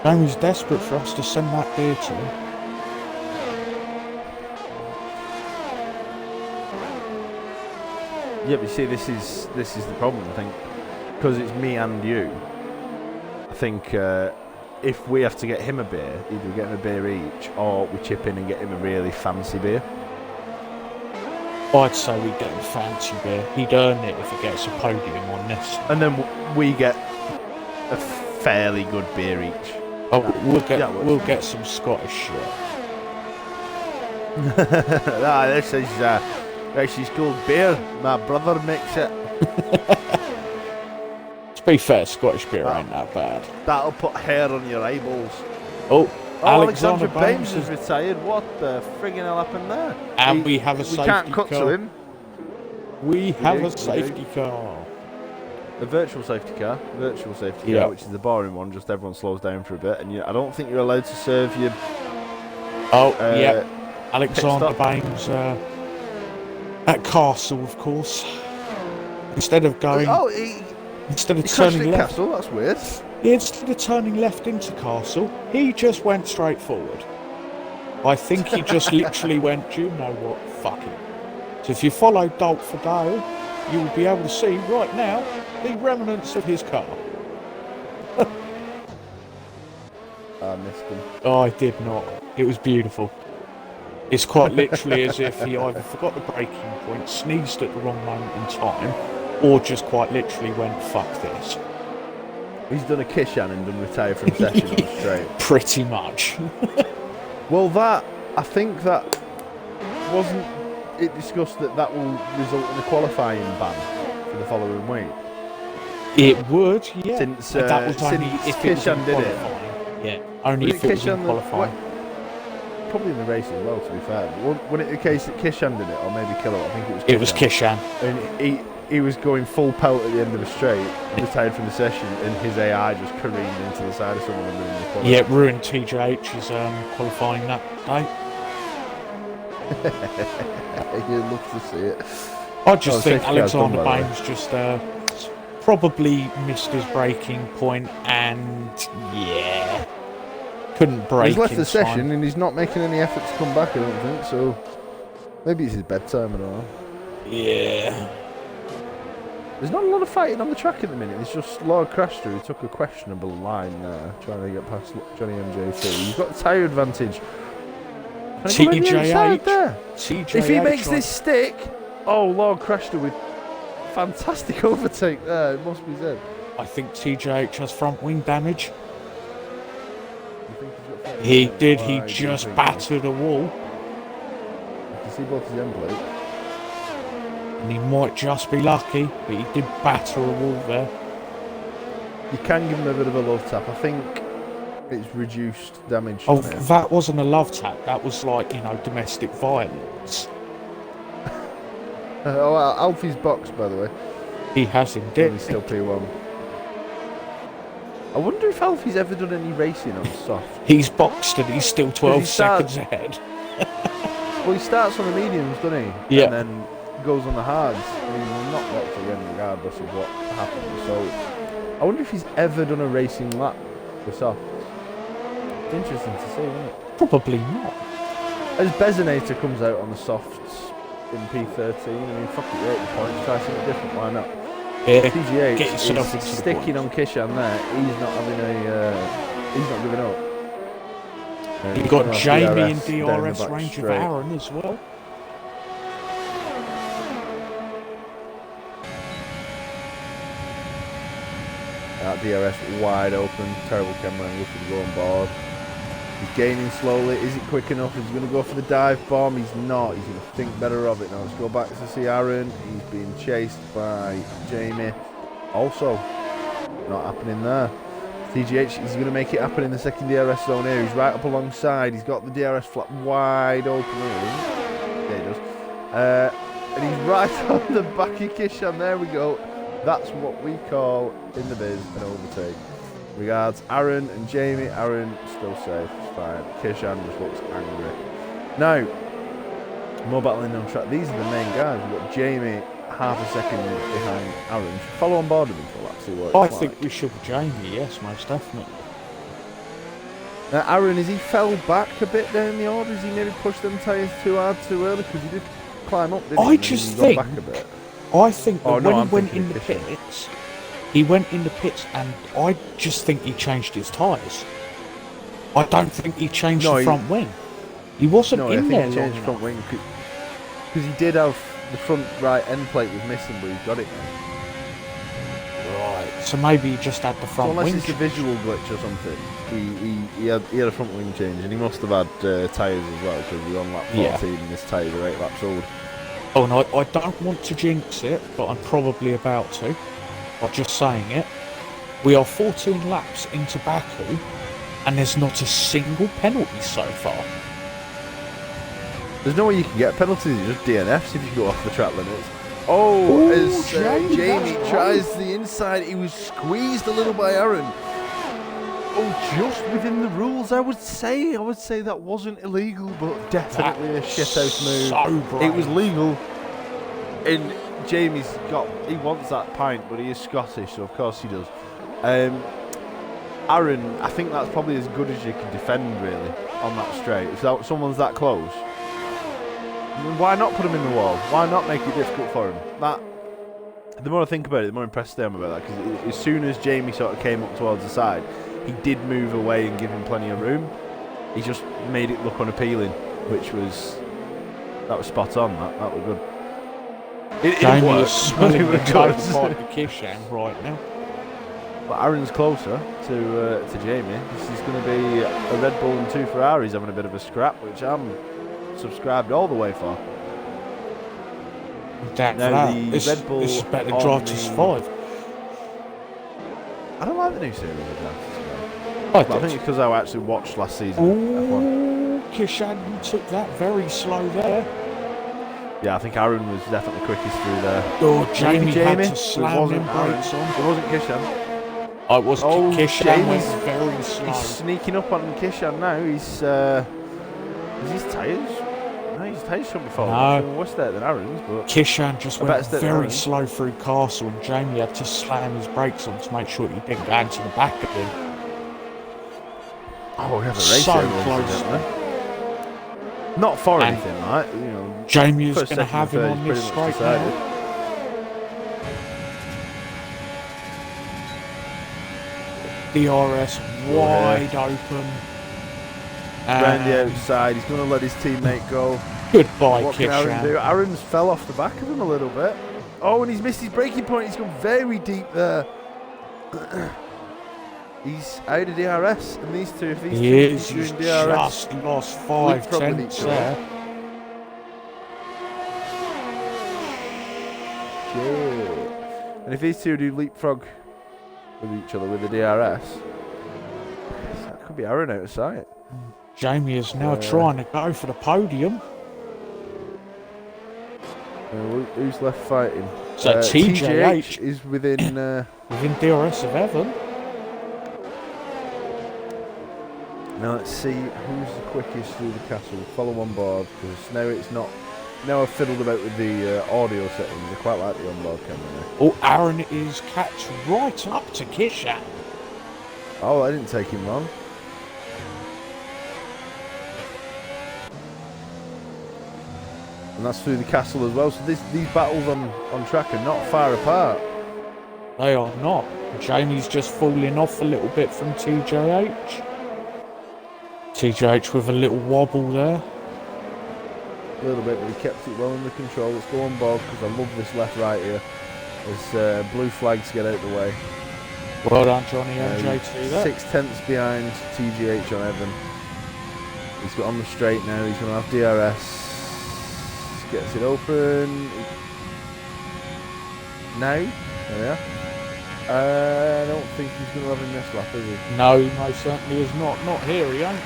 Jamie's desperate for us to send that beer to him. Yeah, but you see, this is the problem. I think because it's me and you. I think if we have to get him a beer, either we get him a beer each, or we chip in and get him a really fancy beer. I'd say we get the fancy beer. He'd earn it if he gets a podium on this. And then we get a fairly good beer each. Oh, we'll get some Scottish shit. This is called beer. My brother makes it. To be fair, Scottish beer ain't that bad. That'll put hair on your eyeballs. Oh, Alexander Bames has retired. What the friggin' hell happened there? And we have a safety car. We can't cut to him. We have a safety car. A virtual safety car. Which is the boring one. Just everyone slows down for a bit, and I don't think you're allowed to serve your. Alexander Bames at Castle, of course. Instead of going. Instead of turning left. Castle. That's weird. Instead of turning left into Castle, he just went straight forward. I think he just literally went, do you know what? Fuck it. So if you follow Dalt for Dale, you will be able to see right now the remnants of his car. I missed him. Oh, I did not. It was beautiful. It's quite literally as if he either forgot the braking point, sneezed at the wrong moment in time, or just quite literally went, fuck this. He's done a Kishan and done retire from session on straight. Pretty much. Well, I think that wasn't it discussed that will result in a qualifying ban for the following week. It would, yeah. Since that was only if it was in Kishan did it. Yeah, only if it was in qualifying. Probably in the race as well, to be fair. Wasn't it the case that Kishan did it, or maybe Kilo? I think it was Kishan. It was Kishan. And he was going full pelt at the end of the straight, retired from the session, and his AI just careened into the side of someone and ruined the quality. Yeah, ruined TJH's qualifying that day. You'd love to see it. I just think Alexander Bames just probably missed his braking point and, yeah, couldn't brake. He's left the time. session and he's not making any effort to come back, I don't think, so maybe it's his bedtime, I don't know. Yeah. There's not a lot of fighting on the track at the minute. It's just Lord Crashter who took a questionable line there, trying to get past Johnny MJ2. He's got the tyre advantage. TJH. If he makes this stick, Lord Crashter with fantastic overtake there, it must be said. I think TJH has front wing damage. You think he's got front He wing did, damage? he just battered a wall. You can see both his end plate. And he might just be lucky, but he did batter a wall there. You can give him a bit of a love tap. I think it's reduced damage. Oh, that wasn't a love tap. That was like, domestic violence. Alfie's boxed, by the way. He has indeed. He's still P1. I wonder if Alfie's ever done any racing on soft. He's boxed and he's still 12 seconds ahead. Well, he starts on the mediums, doesn't he? Yeah. And then goes on the hards. I mean, we'll not get to the end regardless of what happens. So, I wonder if he's ever done a racing lap for soft. It's interesting to see, isn't it? Probably not. As Bezonator comes out on the softs in P13, I mean, fuck it, you're 80 points, try something different, why not? Yeah, PGH get yourself is into sticking on Kishan there, he's not having he's not giving up. You've got Jamie in down the DRS back range straight. of Aaron as well. That DRS wide open, terrible camera angle for the go on board. He's gaining slowly. Is it quick enough? Is he going to go for the dive bomb? He's not. He's going to think better of it now. Let's go back to see Aaron. He's being chased by Jamie. Also, not happening there. TGH, he's going to make it happen in the second DRS zone here. He's right up alongside. He's got the DRS flap wide open. Yeah, he does. And he's right on the back of Kishan. There we go. That's what we call in the biz an overtake. Regards Aaron and Jamie. Aaron still safe, it's fine. Kishan just looks angry. Now, more battling on track. These are the main guys. We've got Jamie half a second behind Aaron. Should follow on board with him until that see what it's I like. think we should Jamie, yes, most definitely. Now, Aaron, has he fell back a bit down the order? Has he maybe pushed them tyres too hard too early? Because he did climb up, didn't he? I just think back a bit. I think that when he went thinking in the Kishan. pits, he went in the pits, and I just think he changed his tyres. I don't think he changed the front wing. He wasn't in there he long changed front enough. wing because he did have the front right end plate was missing, but he's got it now. Right. So maybe he just had the So front unless wing. it's a visual glitch or something, he had a front wing change, and he must have had tyres as well, because we're on lap 14 and his tyres are 8 laps old. Oh, no, I don't want to jinx it, but I'm probably about to. By just saying it. We are 14 laps into Baku, and there's not a single penalty so far. There's no way you can get penalties, it's just DNFs if you go off the track limits. Oh, Ooh, as Jamie, Jamie tries the inside, he was squeezed a little by Aaron. Oh, just within the rules, I would say. I would say that wasn't illegal, but definitely a shithouse move. So brave. It was legal. And Jamie's he wants that pint, but he is Scottish, so of course he does. Aaron, I think that's probably as good as you can defend, really, on that straight. If someone's that close, why not put him in the wall? Why not make it difficult for him? The more I think about it, the more impressed I am about that. Because as soon as Jamie sort of came up towards the side, he did move away and give him plenty of room. He just made it look unappealing, which was spot on. That was good. It Jamie worked, is smelling the but it type was of good. Michael Kishan right now. But Aaron's closer to Jamie. This is going to be a Red Bull and 2 Ferraris having a bit of a scrap, which I'm subscribed all the way for. Damn Now that. the This Red Bull is better on drive to the- survive. I don't like the new series of Drive to Survive. I But I think it's because I actually watched last season. F1. Ooh, Kishan, you took that very slow there. Yeah, I think Aaron was definitely quickest through there. Oh, Jamie had Jamie, to it slam wasn't them Aaron. brakes on. It wasn't Kishan. Oh, it was Oh, Kishan Jamie's- went very slow. He's sneaking up on Kishan now. Is his tyres? No, his tyres shouldn't be falling. No. Worse there than Aaron's, but Kishan just I bet went it's the very Aaron. slow through Castle, and Jamie had to slam his brakes on to make sure he didn't go into the back of him. oh, we have a race So here, close. incidentally. Not for And anything, right? You know, Jamie is first, going to second, have and him third on is this pretty much straight now. decided. DRS wide open. Round the And outside, he's going to let his teammate go. goodbye, What can Aaron do? Kishan. Aaron's fell off the back of him a little bit. Oh, and he's missed his braking point. He's gone very deep there. He's out of DRS, and these two, if these He two is. keep He's doing DRS, just lost 5 leapfrog with tenths each other. there. shit. And if these two do leapfrog with each other with the DRS, that could be Aaron out of sight. Jamie is now trying to go for the podium. Who's left fighting? So TJH is within. within DRS of Evan. Now let's see who's the quickest through the castle. Follow on board, because now it's not. Now I've fiddled about with the audio settings. I quite like the onboard camera now. Oh, Aaron is catch right up to Kishan. Oh, I didn't take him long. And that's through the castle as well. So these battles on track are not far apart. They are not. Jamie's just falling off a little bit from TJH. TJH with a little wobble there. A little bit, but he kept it well under control. Let's go on board, because I love this left-right here. As blue flags get out of the way. Well done, Johnny MJT there. 6 tenths behind TGH on Evan. He's got on the straight now. He's going to have DRS. Gets it open. Now. There we are. I don't think he's going to have him this lap, is he? No, certainly is not. Not here, he ain't.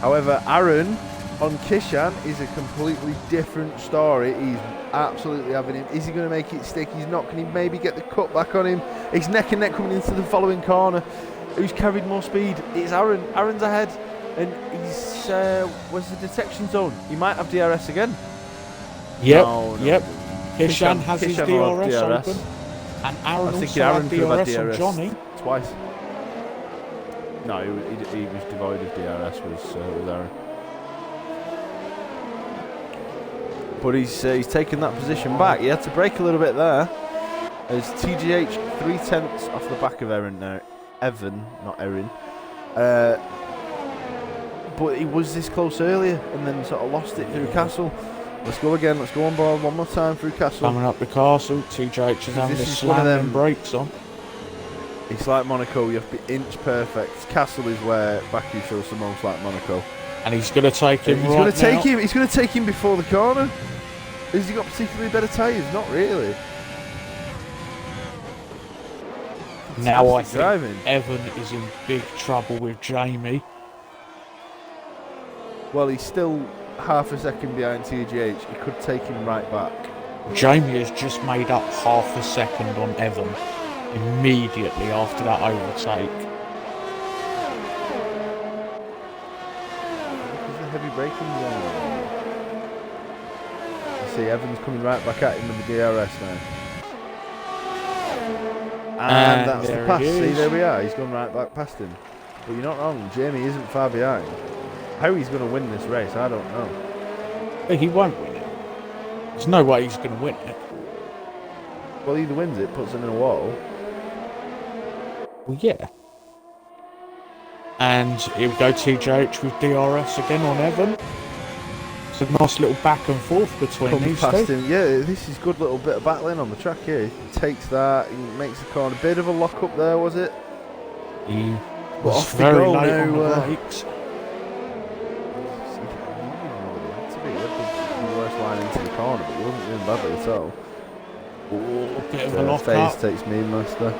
However, Aaron on Kishan is a completely different story. He's absolutely having him. Is he going to make it stick? He's not. Can he maybe get the cut back on him? He's neck and neck coming into the following corner. Who's carried more speed? It's Aaron. Aaron's ahead. And he's, where's the detection zone? He might have DRS again. Yep, No, no. yep. Kishan has his Kishan will have DRS, DRS. open. And I Aaron think also Aaron had could have had DRS on DRS Johnny. twice. No, he was devoid of DRS, was Aaron. But he's taken that position back. He had to brake a little bit there. As TGH 3 tenths off the back of Aaron now. Evan, not Aaron. But he was this close earlier and then sort of lost it through Castle. Let's go again. Let's go on board one more time through Castle. Coming up the castle, TJH is having to is one of slam them- them brakes on. It's like Monaco. You have to be inch perfect. Castle is where Baku feels the most like Monaco. And he's going to take him He's right going to take now. him. He's going to take him before the corner. Has he got particularly better tyres? Not really. Now I Fantastic think driving. Evan is in big trouble with Jamie. Well, he's still half a second behind TGH. He could take him right back. Jamie has just made up half a second on Evan immediately after that overtake. There's the heavy braking zone. You see, Evans coming right back at him with the DRS now. And that's the there pass. it See, is. there we are. He's gone right back past him. But you're not wrong. Jamie isn't far behind. How he's going to win this race, I don't know. But he won't win it. There's no way he's going to win it. Well, either wins it, puts him in a wall. Well, yeah. And here we go, TJH with DRS again on Evan. It's a nice little back and forth between Comes these past two. him. Yeah, this is good little bit of battling on the track here. He takes that, he makes the corner. Bit of a lock up there, was it? He But was off they very go late now, on the brakes. It's a bit the worst line into the corner, but he wasn't doing badly at all. A bit of a lock Phase up. takes me, Master.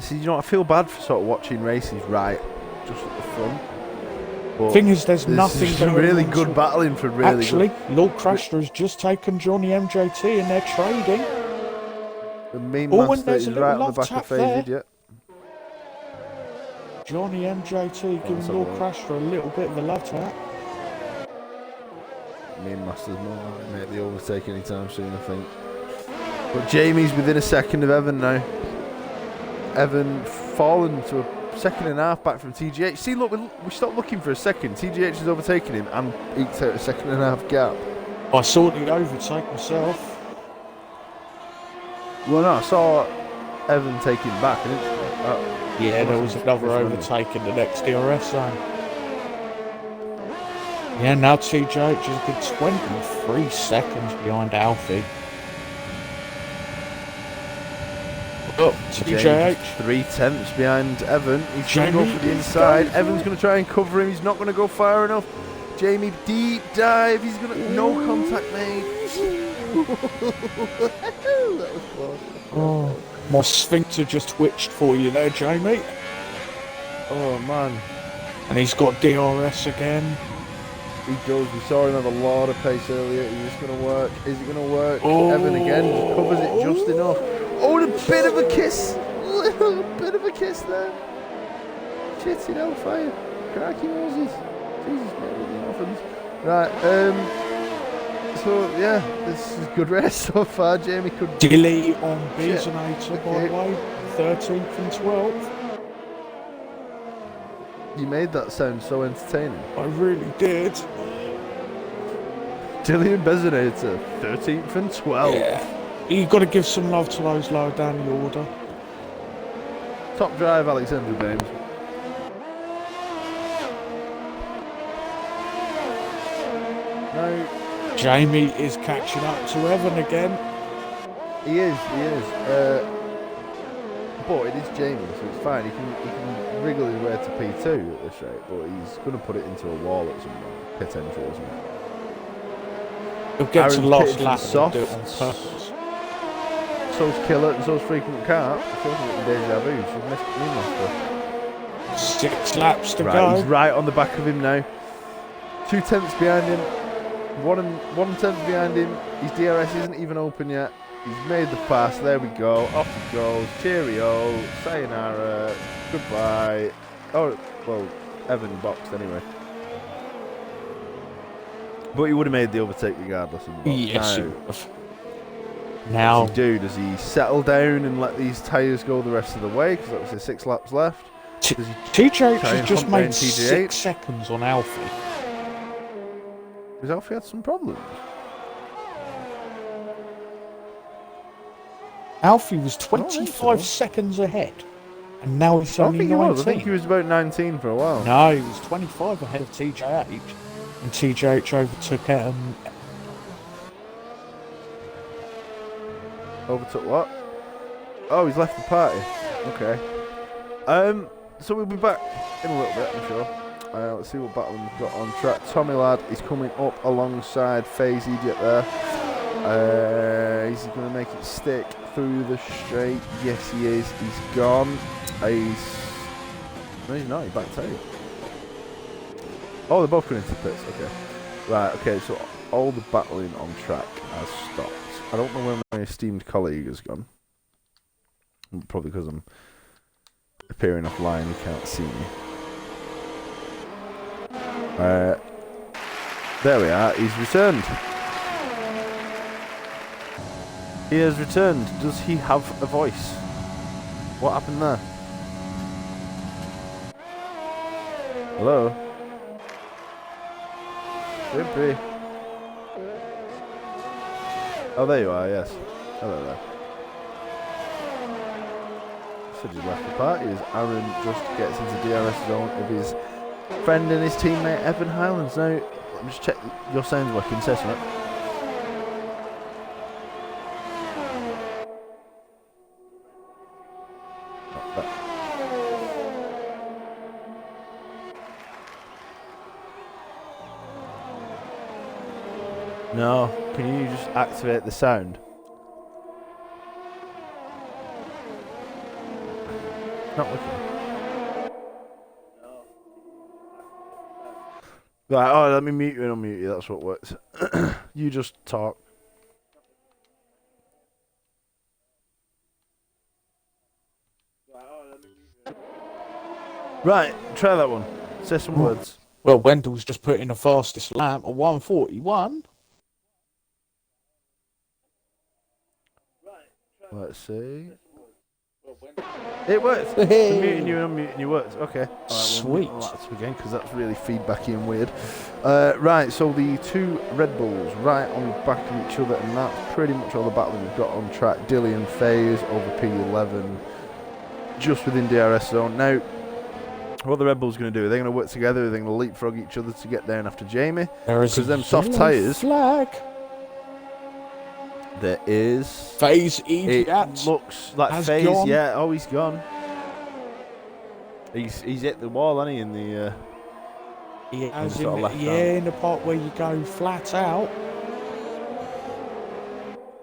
See, you know, I feel bad for sort of watching races right just at the front. But Thing is, there's nothing There's going really on good to- battling for really Actually, good. Lord Crashter has just taken Johnny MJT and they're trading. The mean Oh, and Master there's is a little right on the love back of tap Phase there. Idiot. Johnny MJT let's giving have a Lord look. Crashter a little bit of a love tap. Mean Master's not going to make the overtake anytime soon, I think. But Jamie's within a second of Evan now. Evan fallen to a second and a half back from TGH. See, look, we stopped looking for a second. TGH has overtaken him and eked out a second and a half gap. I saw the overtake myself. Well, no, I saw Evan take him back. I didn't, Yeah, there was another Which one? overtake in the next DRS zone. Yeah, now TJH is a good 23 seconds behind Alfie. Oh, TJH. 3/10 behind Evan. He's going to go Jamie for the is inside. going Evan's going to try and cover him. He's not going to go far enough. Jamie, deep dive. He's going to... No contact made. That was close. Oh, my sphincter just twitched for you there, Jamie. Oh, man. And he's got DRS again. He does. We saw him have a lot of pace earlier. Is this going to work? Is it going to work? Oh. Evan again just covers it just enough. Oh, and a bit of a kiss. A bit of a kiss there. Shitting hellfire. Crikey Moses. Jesus, mate, nothing. Right, so, yeah, this is a good race so far. Jamie could... Dilly on Shit. Beasonator, by Okay. the way. 13th and 12th. You made that sound so entertaining. I really did. Dillian Bezonator, 13th and 12th. Yeah. You've got to give some love to those lower down the order. Top drive, Alexander Bames. Now, Jamie is catching up to Evan again. he is. But it is Jamie, so it's fine. He can wriggle his way to P2 at this rate, but he's going to put it into a wall at some point, pit entry or something. He'll get to Aaron's the last pitted lap for and do it on softs. purpose. So's Killer and so's Frequent Carp. I feel like deja vu. She's missed me, Master. 6 laps to Right, go. he's right on the back of him now. 2 tenths behind him. 1 tenth behind him. His DRS isn't even open yet. He's made the pass. There we go. Off he goes. Cheerio. Sayonara. Goodbye. Oh, well, Evan boxed anyway. But he would have made the overtake regardless of the box. Yes, he Now, would have. what Now, does he do? Does he settle down and let these tyres go the rest of the way? Because that was his 6 laps left. Does he TJH try has and just hunt down made TJ8? 6 seconds on Alfie. Has Alfie had some problems? Alfie was don't think 25 so. seconds ahead. And now he's I don't only think he 19. was. I think he was about 19 for a while. No, he was 25 ahead of TJH. And TJH overtook Overtook what? Oh, he's left the party. Okay. So we'll be back in a little bit, I'm sure. Let's see what battle we've got on track. Tommy Lad is coming up alongside FaZe Idiot there. Is he going to make it stick through the straight? Yes, he is. He's gone. No, he's not. He's back tail. Oh, they're both going into pits. Okay. Right, okay, so all the battling on track has stopped. I don't know where my esteemed colleague has gone. Probably because I'm appearing offline, you can't see me. There we are, he's returned. He has returned. Does he have a voice? What happened there? Hello? Simply. Oh, there you are, yes. Hello there. Said he's left the party as Aaron just gets into DRS zone of his friend and his teammate Evan Highlands. Now, let me just check your sound's working. Say something. No, can you just activate the sound? Not working. Right, oh, let me mute you and unmute you, that's what works. You just talk. Right, try that one. Say some words. Well, Wendell's just put in the fastest lap of 1:41. Let's see. It works. Hey. Muting you and unmuting you works. Okay. All right, Sweet. We'll that again because that's really feedbacky and weird. Right, so the two Red Bulls right on the back of each other, and that's pretty much all the battle we've got on track. Dilly and FaZe over P11, just within DRS zone. Now, what the Red Bulls going to do? Are they going to work together? Are they going to leapfrog each other to get down after Jamie? Because them soft tyres. Flag. There is. FaZe It Idiot. looks like FaZe. Gone. Yeah. Oh, he's gone. He's hit the wall, hasn't he? In the. He has sort of left in the part where you go flat out.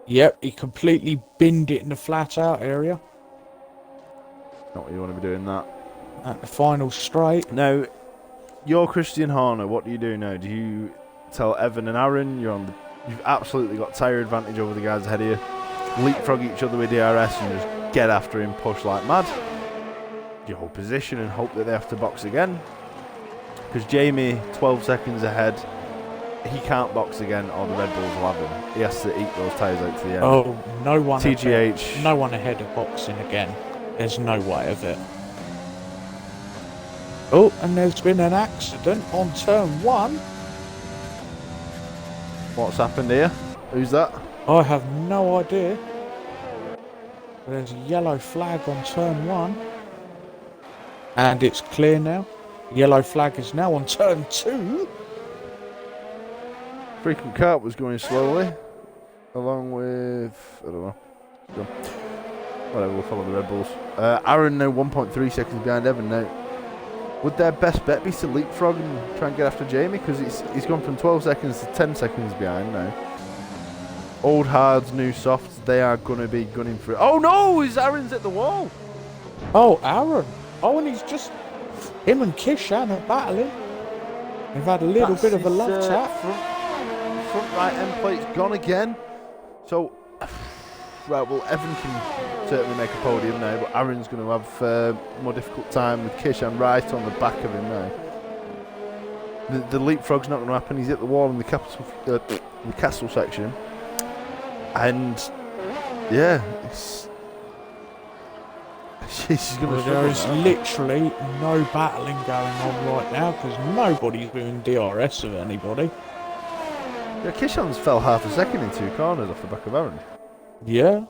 Yep, he completely binned it in the flat out area. Not what you want to be doing that. At the final straight. Now, you're Christian Horner. What do you do now? Do you tell Evan and Aaron you've absolutely got tyre advantage over the guys ahead of you? Leapfrog each other with DRS and just get after him, push like mad. Do you hold position and hope that they have to box again? Because Jamie, 12 seconds ahead, he can't box again or the Red Bulls will have him. He has to eat those tyres out to the end. Oh, no one. TGH. No one ahead of boxing again. There's no way of it. Oh, and there's been an accident on turn 1. What's happened here? Who's that? I have no idea. There's a yellow flag on turn 1. And it's clear now. Yellow flag is now on turn 2. Freaking kart was going slowly. Along with... I don't know. Go. Whatever, we'll follow the Red Bulls. Aaron now 1.3 seconds behind Evan now. Would their best bet be to leapfrog and try and get after Jamie? Because he's gone from 12 seconds to 10 seconds behind now. Old hards, new softs, they are going to be gunning for it. Oh no! Aaron's at the wall! Oh, Aaron. Oh, and he's just... Him and Kishan are battling. They've had a little bit of a love tap. Front right end plate's gone again. So, right, well, Evan can certainly make a podium now, but Aaron's going to have a more difficult time with Kishan right on the back of him now. The leapfrog's not going to happen. He's hit the wall in the castle section. And, yeah, she's going to There is literally no battling going on right now because nobody's doing DRS of anybody. Yeah, Kishan's fell half a second in 2 corners off the back of Aaron. Yeah.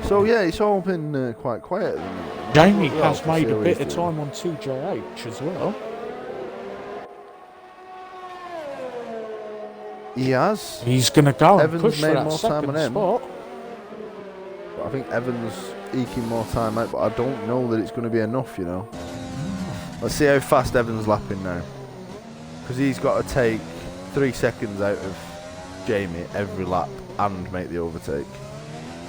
So yeah, it's all been quite quiet. At the minute. Jamie Well, has made a see bit how of he's time on TJH as well. doing. He has. He's going to go and Evans push for made that more time second on him. spot. But I think Evans eking more time out, but I don't know that it's going to be enough, you know. Let's see how fast Evans lapping now. Because he's got to take 3 seconds out of Jamie every lap and make the overtake.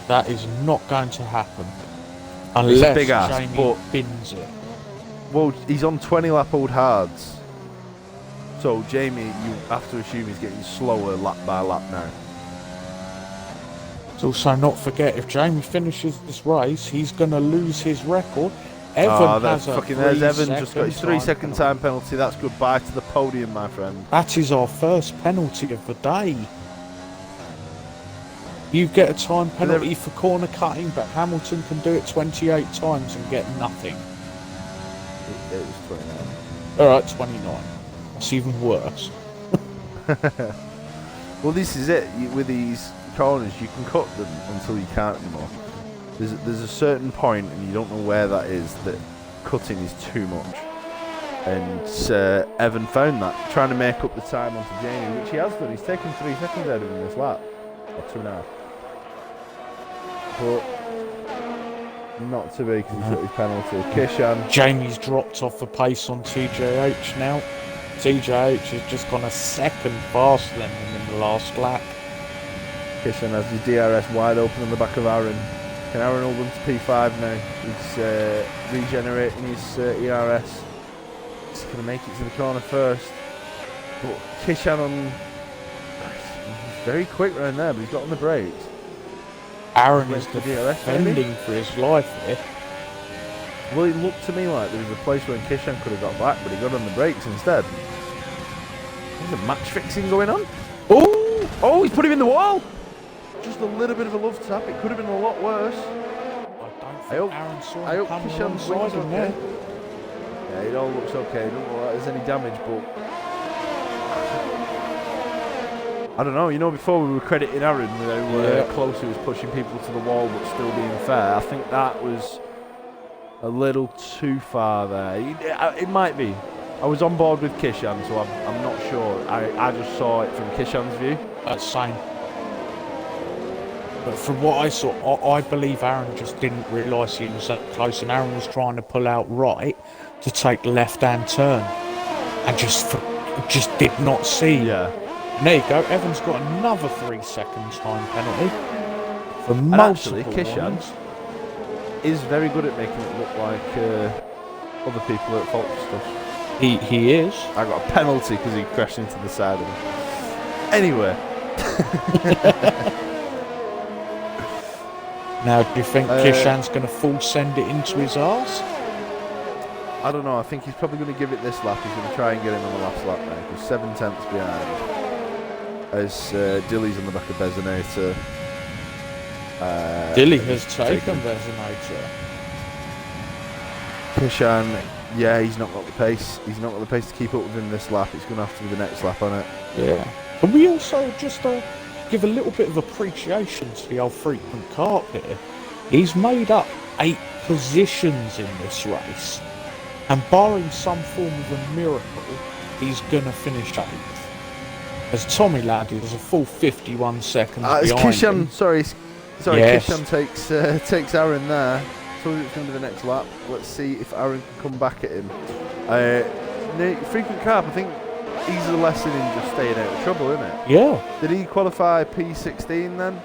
That is not going to happen. He's a Unless big ass, Jamie but bins it. well, he's on 20 lap old hards. So Jamie, you have to assume he's getting slower lap by lap now. Let's also not forget, if Jamie finishes this race, he's going to lose his record. Evan has a there's Evan 3 just got his 3 second time penalty. That's goodbye to the podium, my friend. That is our first penalty of the day. You get a time penalty for corner cutting, but Hamilton can do it 28 times and get nothing. It was 29. Alright, 29. That's even worse. Well, this is it. With these corners, you can cut them until you can't anymore. There's a certain point, and you don't know where that is, that cutting is too much. And Evan found that, trying to make up the time onto Jamie, which he has done. He's taken 3 seconds out of him this lap, or 2.5. But not to be, because he's got his penalty. Kishan. Jamie's dropped off the pace on TJH now. TJH has just gone a second faster than him in the last lap. Kishan has his DRS wide open on the back of Aaron. Can Aaron hold on to P5 now? He's regenerating his ERS. He's going to make it to the corner first. But Kishan he's very quick around there, but he's got on the brakes. Aaron is the DRS, defending for his life here. Well, it looked to me like there was a place where Kishan could have got back, but he got on the brakes instead. There's a match fixing going on. Oh, he's put him in the wall. Just a little bit of a love tap. It could have been a lot worse. I don't think Aaron saw him coming Kishan's alongside wings him there. okay. Yeah, it all looks okay. Don't look like there's any damage, but I don't know. You know, before we were crediting Aaron with how close he was pushing people to the wall, but still being fair. I think that was a little too far there. It might be. I was on board with Kishan, so I'm not sure. I just saw it from Kishan's view. That's same. But from what I saw, I believe Aaron just didn't realise he was that close, and Aaron was trying to pull out right to take the left-hand turn, and just did not see. Yeah. And there you go. Evan's got another 3 second time penalty for And multiple actually, Kishan ones. is very good at making it look like other people are at fault for stuff. He is. I got a penalty because he crashed into the side of him. Anyway. Now, do you think Kishan's going to full send it into his arse? I don't know. I think he's probably going to give it this lap. He's going to try and get in on the last lap now because 7 tenths behind. As Dilly's on the back of Bezonator. Dilly has taken Bezonator. Kishan, yeah, he's not got the pace. He's not got the pace to keep up with him this lap. It's going to have to be the next lap on it. Yeah. Can we also just give a little bit of appreciation to the old frequent carp here? He's made up 8 positions in this race, and barring some form of a miracle, he's going to finish 8th. As Tommy Laddie is a full 51 seconds behind Kishan, him. sorry, Yes. Kishan takes Aaron there. So it's going to be the next lap. Let's see if Aaron can come back at him. Frequent carp, I think he's a lesson in just staying out of trouble, isn't it? Yeah. Did he qualify P16 then?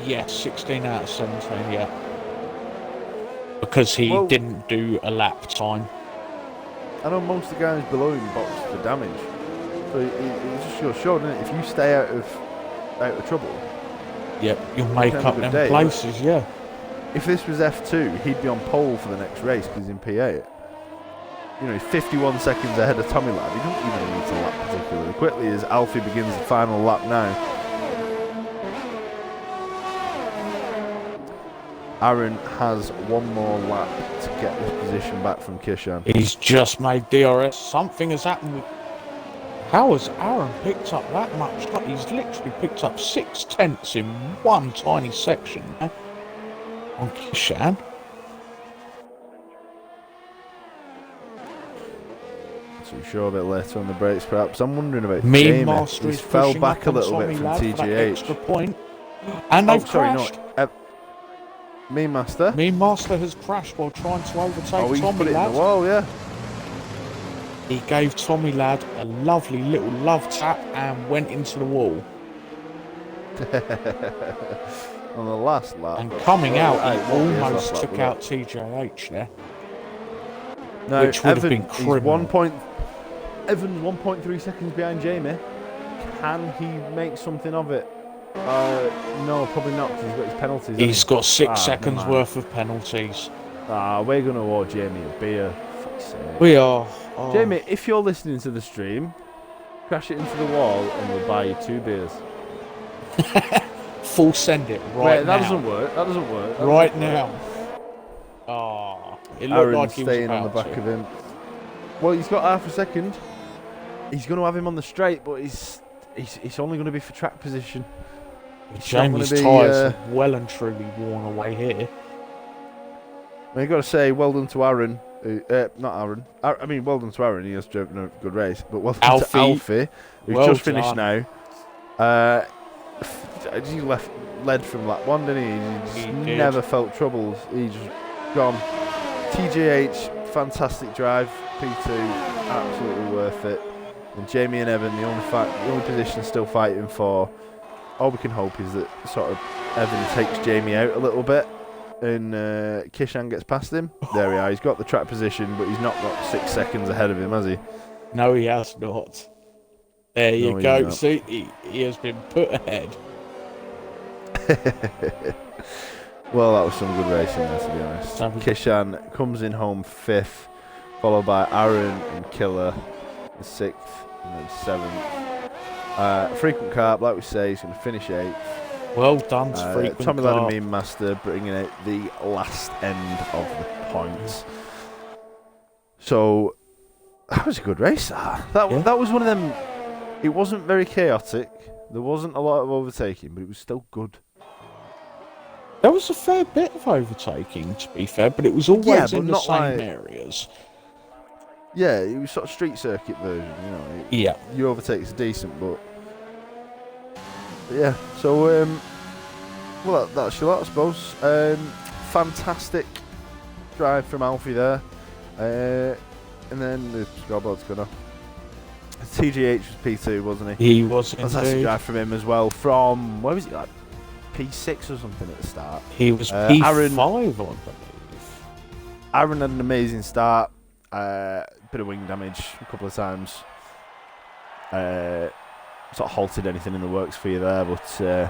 Yes, 16 out of 17, yeah. Because he didn't do a lap time. I know most of the guys below him boxed for damage. So it just goes short, doesn't it? If you stay out of trouble, Yep, you'll make up them day. places, yeah. If this was F2, he'd be on pole for the next race because he's in P8. You know, he's 51 seconds ahead of Tommy Ladd. He don't even need to lap particularly quickly as Alfie begins the final lap now. Aaron has one more lap to get this position back from Kishan. He's just made DRS. Something has happened with... How has Aaron picked up that much? He's literally picked up 6/10 in one tiny section on Kishan. Too sure a bit later on the breaks, perhaps. I'm wondering about Mean Jamie. Master He's is fell pushing back up a on little Tommy bit from Ladd for that TGH. extra point. And they've crashed. Mean Master. Mean Master has crashed while trying to overtake He's Tommy put it in Ladd. the wall, yeah. He gave Tommy Ladd a lovely little love tap and went into the wall. On the last lap. And coming out, it he won't be his almost last lap, took will out it? TJH there. No, which would have Evan, been criminal. Evan's 1.3 seconds behind Jamie. Can he make something of it? No, probably not, because he's got his penalties. He's got 6 seconds man. worth of penalties. We're going to award Jamie a beer. Fuck's sake. We are. Oh. Jamie, if you're listening to the stream, crash it into the wall and we'll buy you 2 beers. Full send it right Wait, now. that doesn't work. That doesn't work. That Right doesn't work. now. Oh, it looked Aaron's like he was staying on the about back to. of him. Well, he's got half a second. He's going to have him on the straight, but it's only going to be for track position. It's not Jamie's gonna be, tyres are well and truly worn away here. Well, you've got to say well done to Aaron. Not Aaron. I mean, well done to Aaron. He has driven a good race. But well done to Alfie, who's Well just finished done. now. He led from lap 1, didn't he? He just did. never felt troubles. He just gone. TGH, fantastic drive. P2, absolutely worth it. And Jamie and Evan, the only position still fighting for. All we can hope is that sort of Evan takes Jamie out a little bit and Kishan gets past him. There we are. He's got the track position, but he's not got 6 seconds ahead of him, has he? No, he has not. There you No, go. not. See, he has been put ahead. Well, that was some good racing there, to be honest. Kishan comes in home 5th, followed by Aaron and Killer in 6th, and then 7th. Frequent Carp, like we say, he's going to finish 8th. Well done to Frequent Tommy Ladd and Carp. Mean Master bringing out the last end of the points. So, that was a good race. That was one of them. It wasn't very chaotic. There wasn't a lot of overtaking, but it was still good. There was a fair bit of overtaking, to be fair, but it was always in the not same like- areas. Yeah, it was sort of street circuit version, you know. Yeah. Your overtakes are decent, but yeah. So, well, that's your lot, I suppose. Fantastic drive from Alfie there, and then the scoreboard's gone off. TGH was P2, wasn't he? He was Fantastic indeed. drive from him as well. From where was it, like P6 or something at the start? He was P5, Aaron- I believe. Aaron had an amazing start. Bit of wing damage a couple of times. Sort of halted anything in the works for you there, but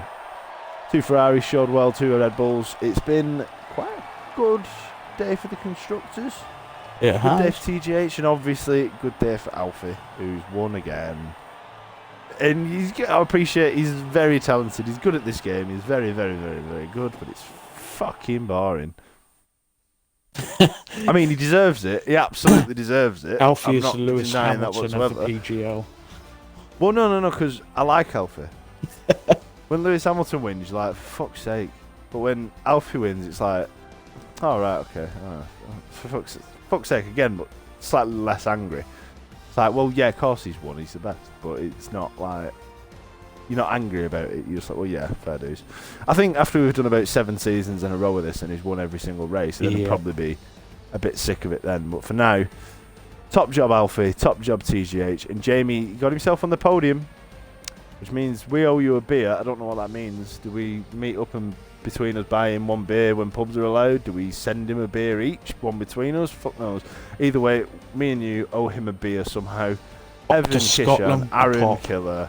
2 Ferraris showed well, 2 Red Bulls. It's been quite a good day for the constructors. It Good day has. for TGH, and obviously good day for Alfie, who's won again. And I appreciate he's very talented. He's good at this game. He's very, very, very, very good, but it's fucking boring. I mean, he deserves it. He absolutely deserves it. Alfie I'm is not the Lewis denying that Hamilton of the whatsoever. PGL. Well, no, because I like Alfie. When Lewis Hamilton wins, you're like, fuck's sake. But when Alfie wins, it's like, oh, right, okay. For fuck's sake again, but slightly less angry. It's like, well, yeah, of course he's won. He's the best. But it's not like, you're not angry about it. You're just like, well, yeah, fair dues. I think after we've done about 7 seasons in a row of this and he's won every single race, then he'll probably be a bit sick of it then. But for now, top job Alfie, top job TGH. And Jamie got himself on the podium, which means we owe you a beer. I don't know what that means. Do we meet up and between us buy him 1 beer when pubs are allowed? Do we send him a beer each, 1 between us? Fuck knows. Either way, me and you owe him a beer somehow. Evan Kishan, Aaron pop. Killer,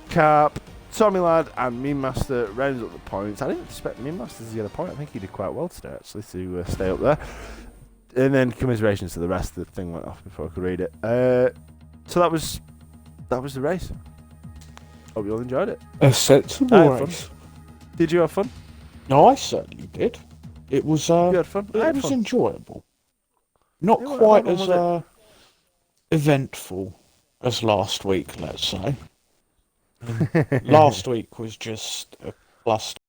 Carp, Tommy Ladd and Mean Master rounds up the points. I didn't expect Mean Master to get a point. I think he did quite well today, actually, to stay up there. And then commiserations to the rest. The thing went off before I could read it. So that was the race. Hope you all enjoyed it. A sensible I had race. fun. Did you have fun? No, I certainly did. It was You had fun? I it had was fun. enjoyable. Not Yeah, well, quite how long as was eventful as last week, let's say. Last week was just a cluster.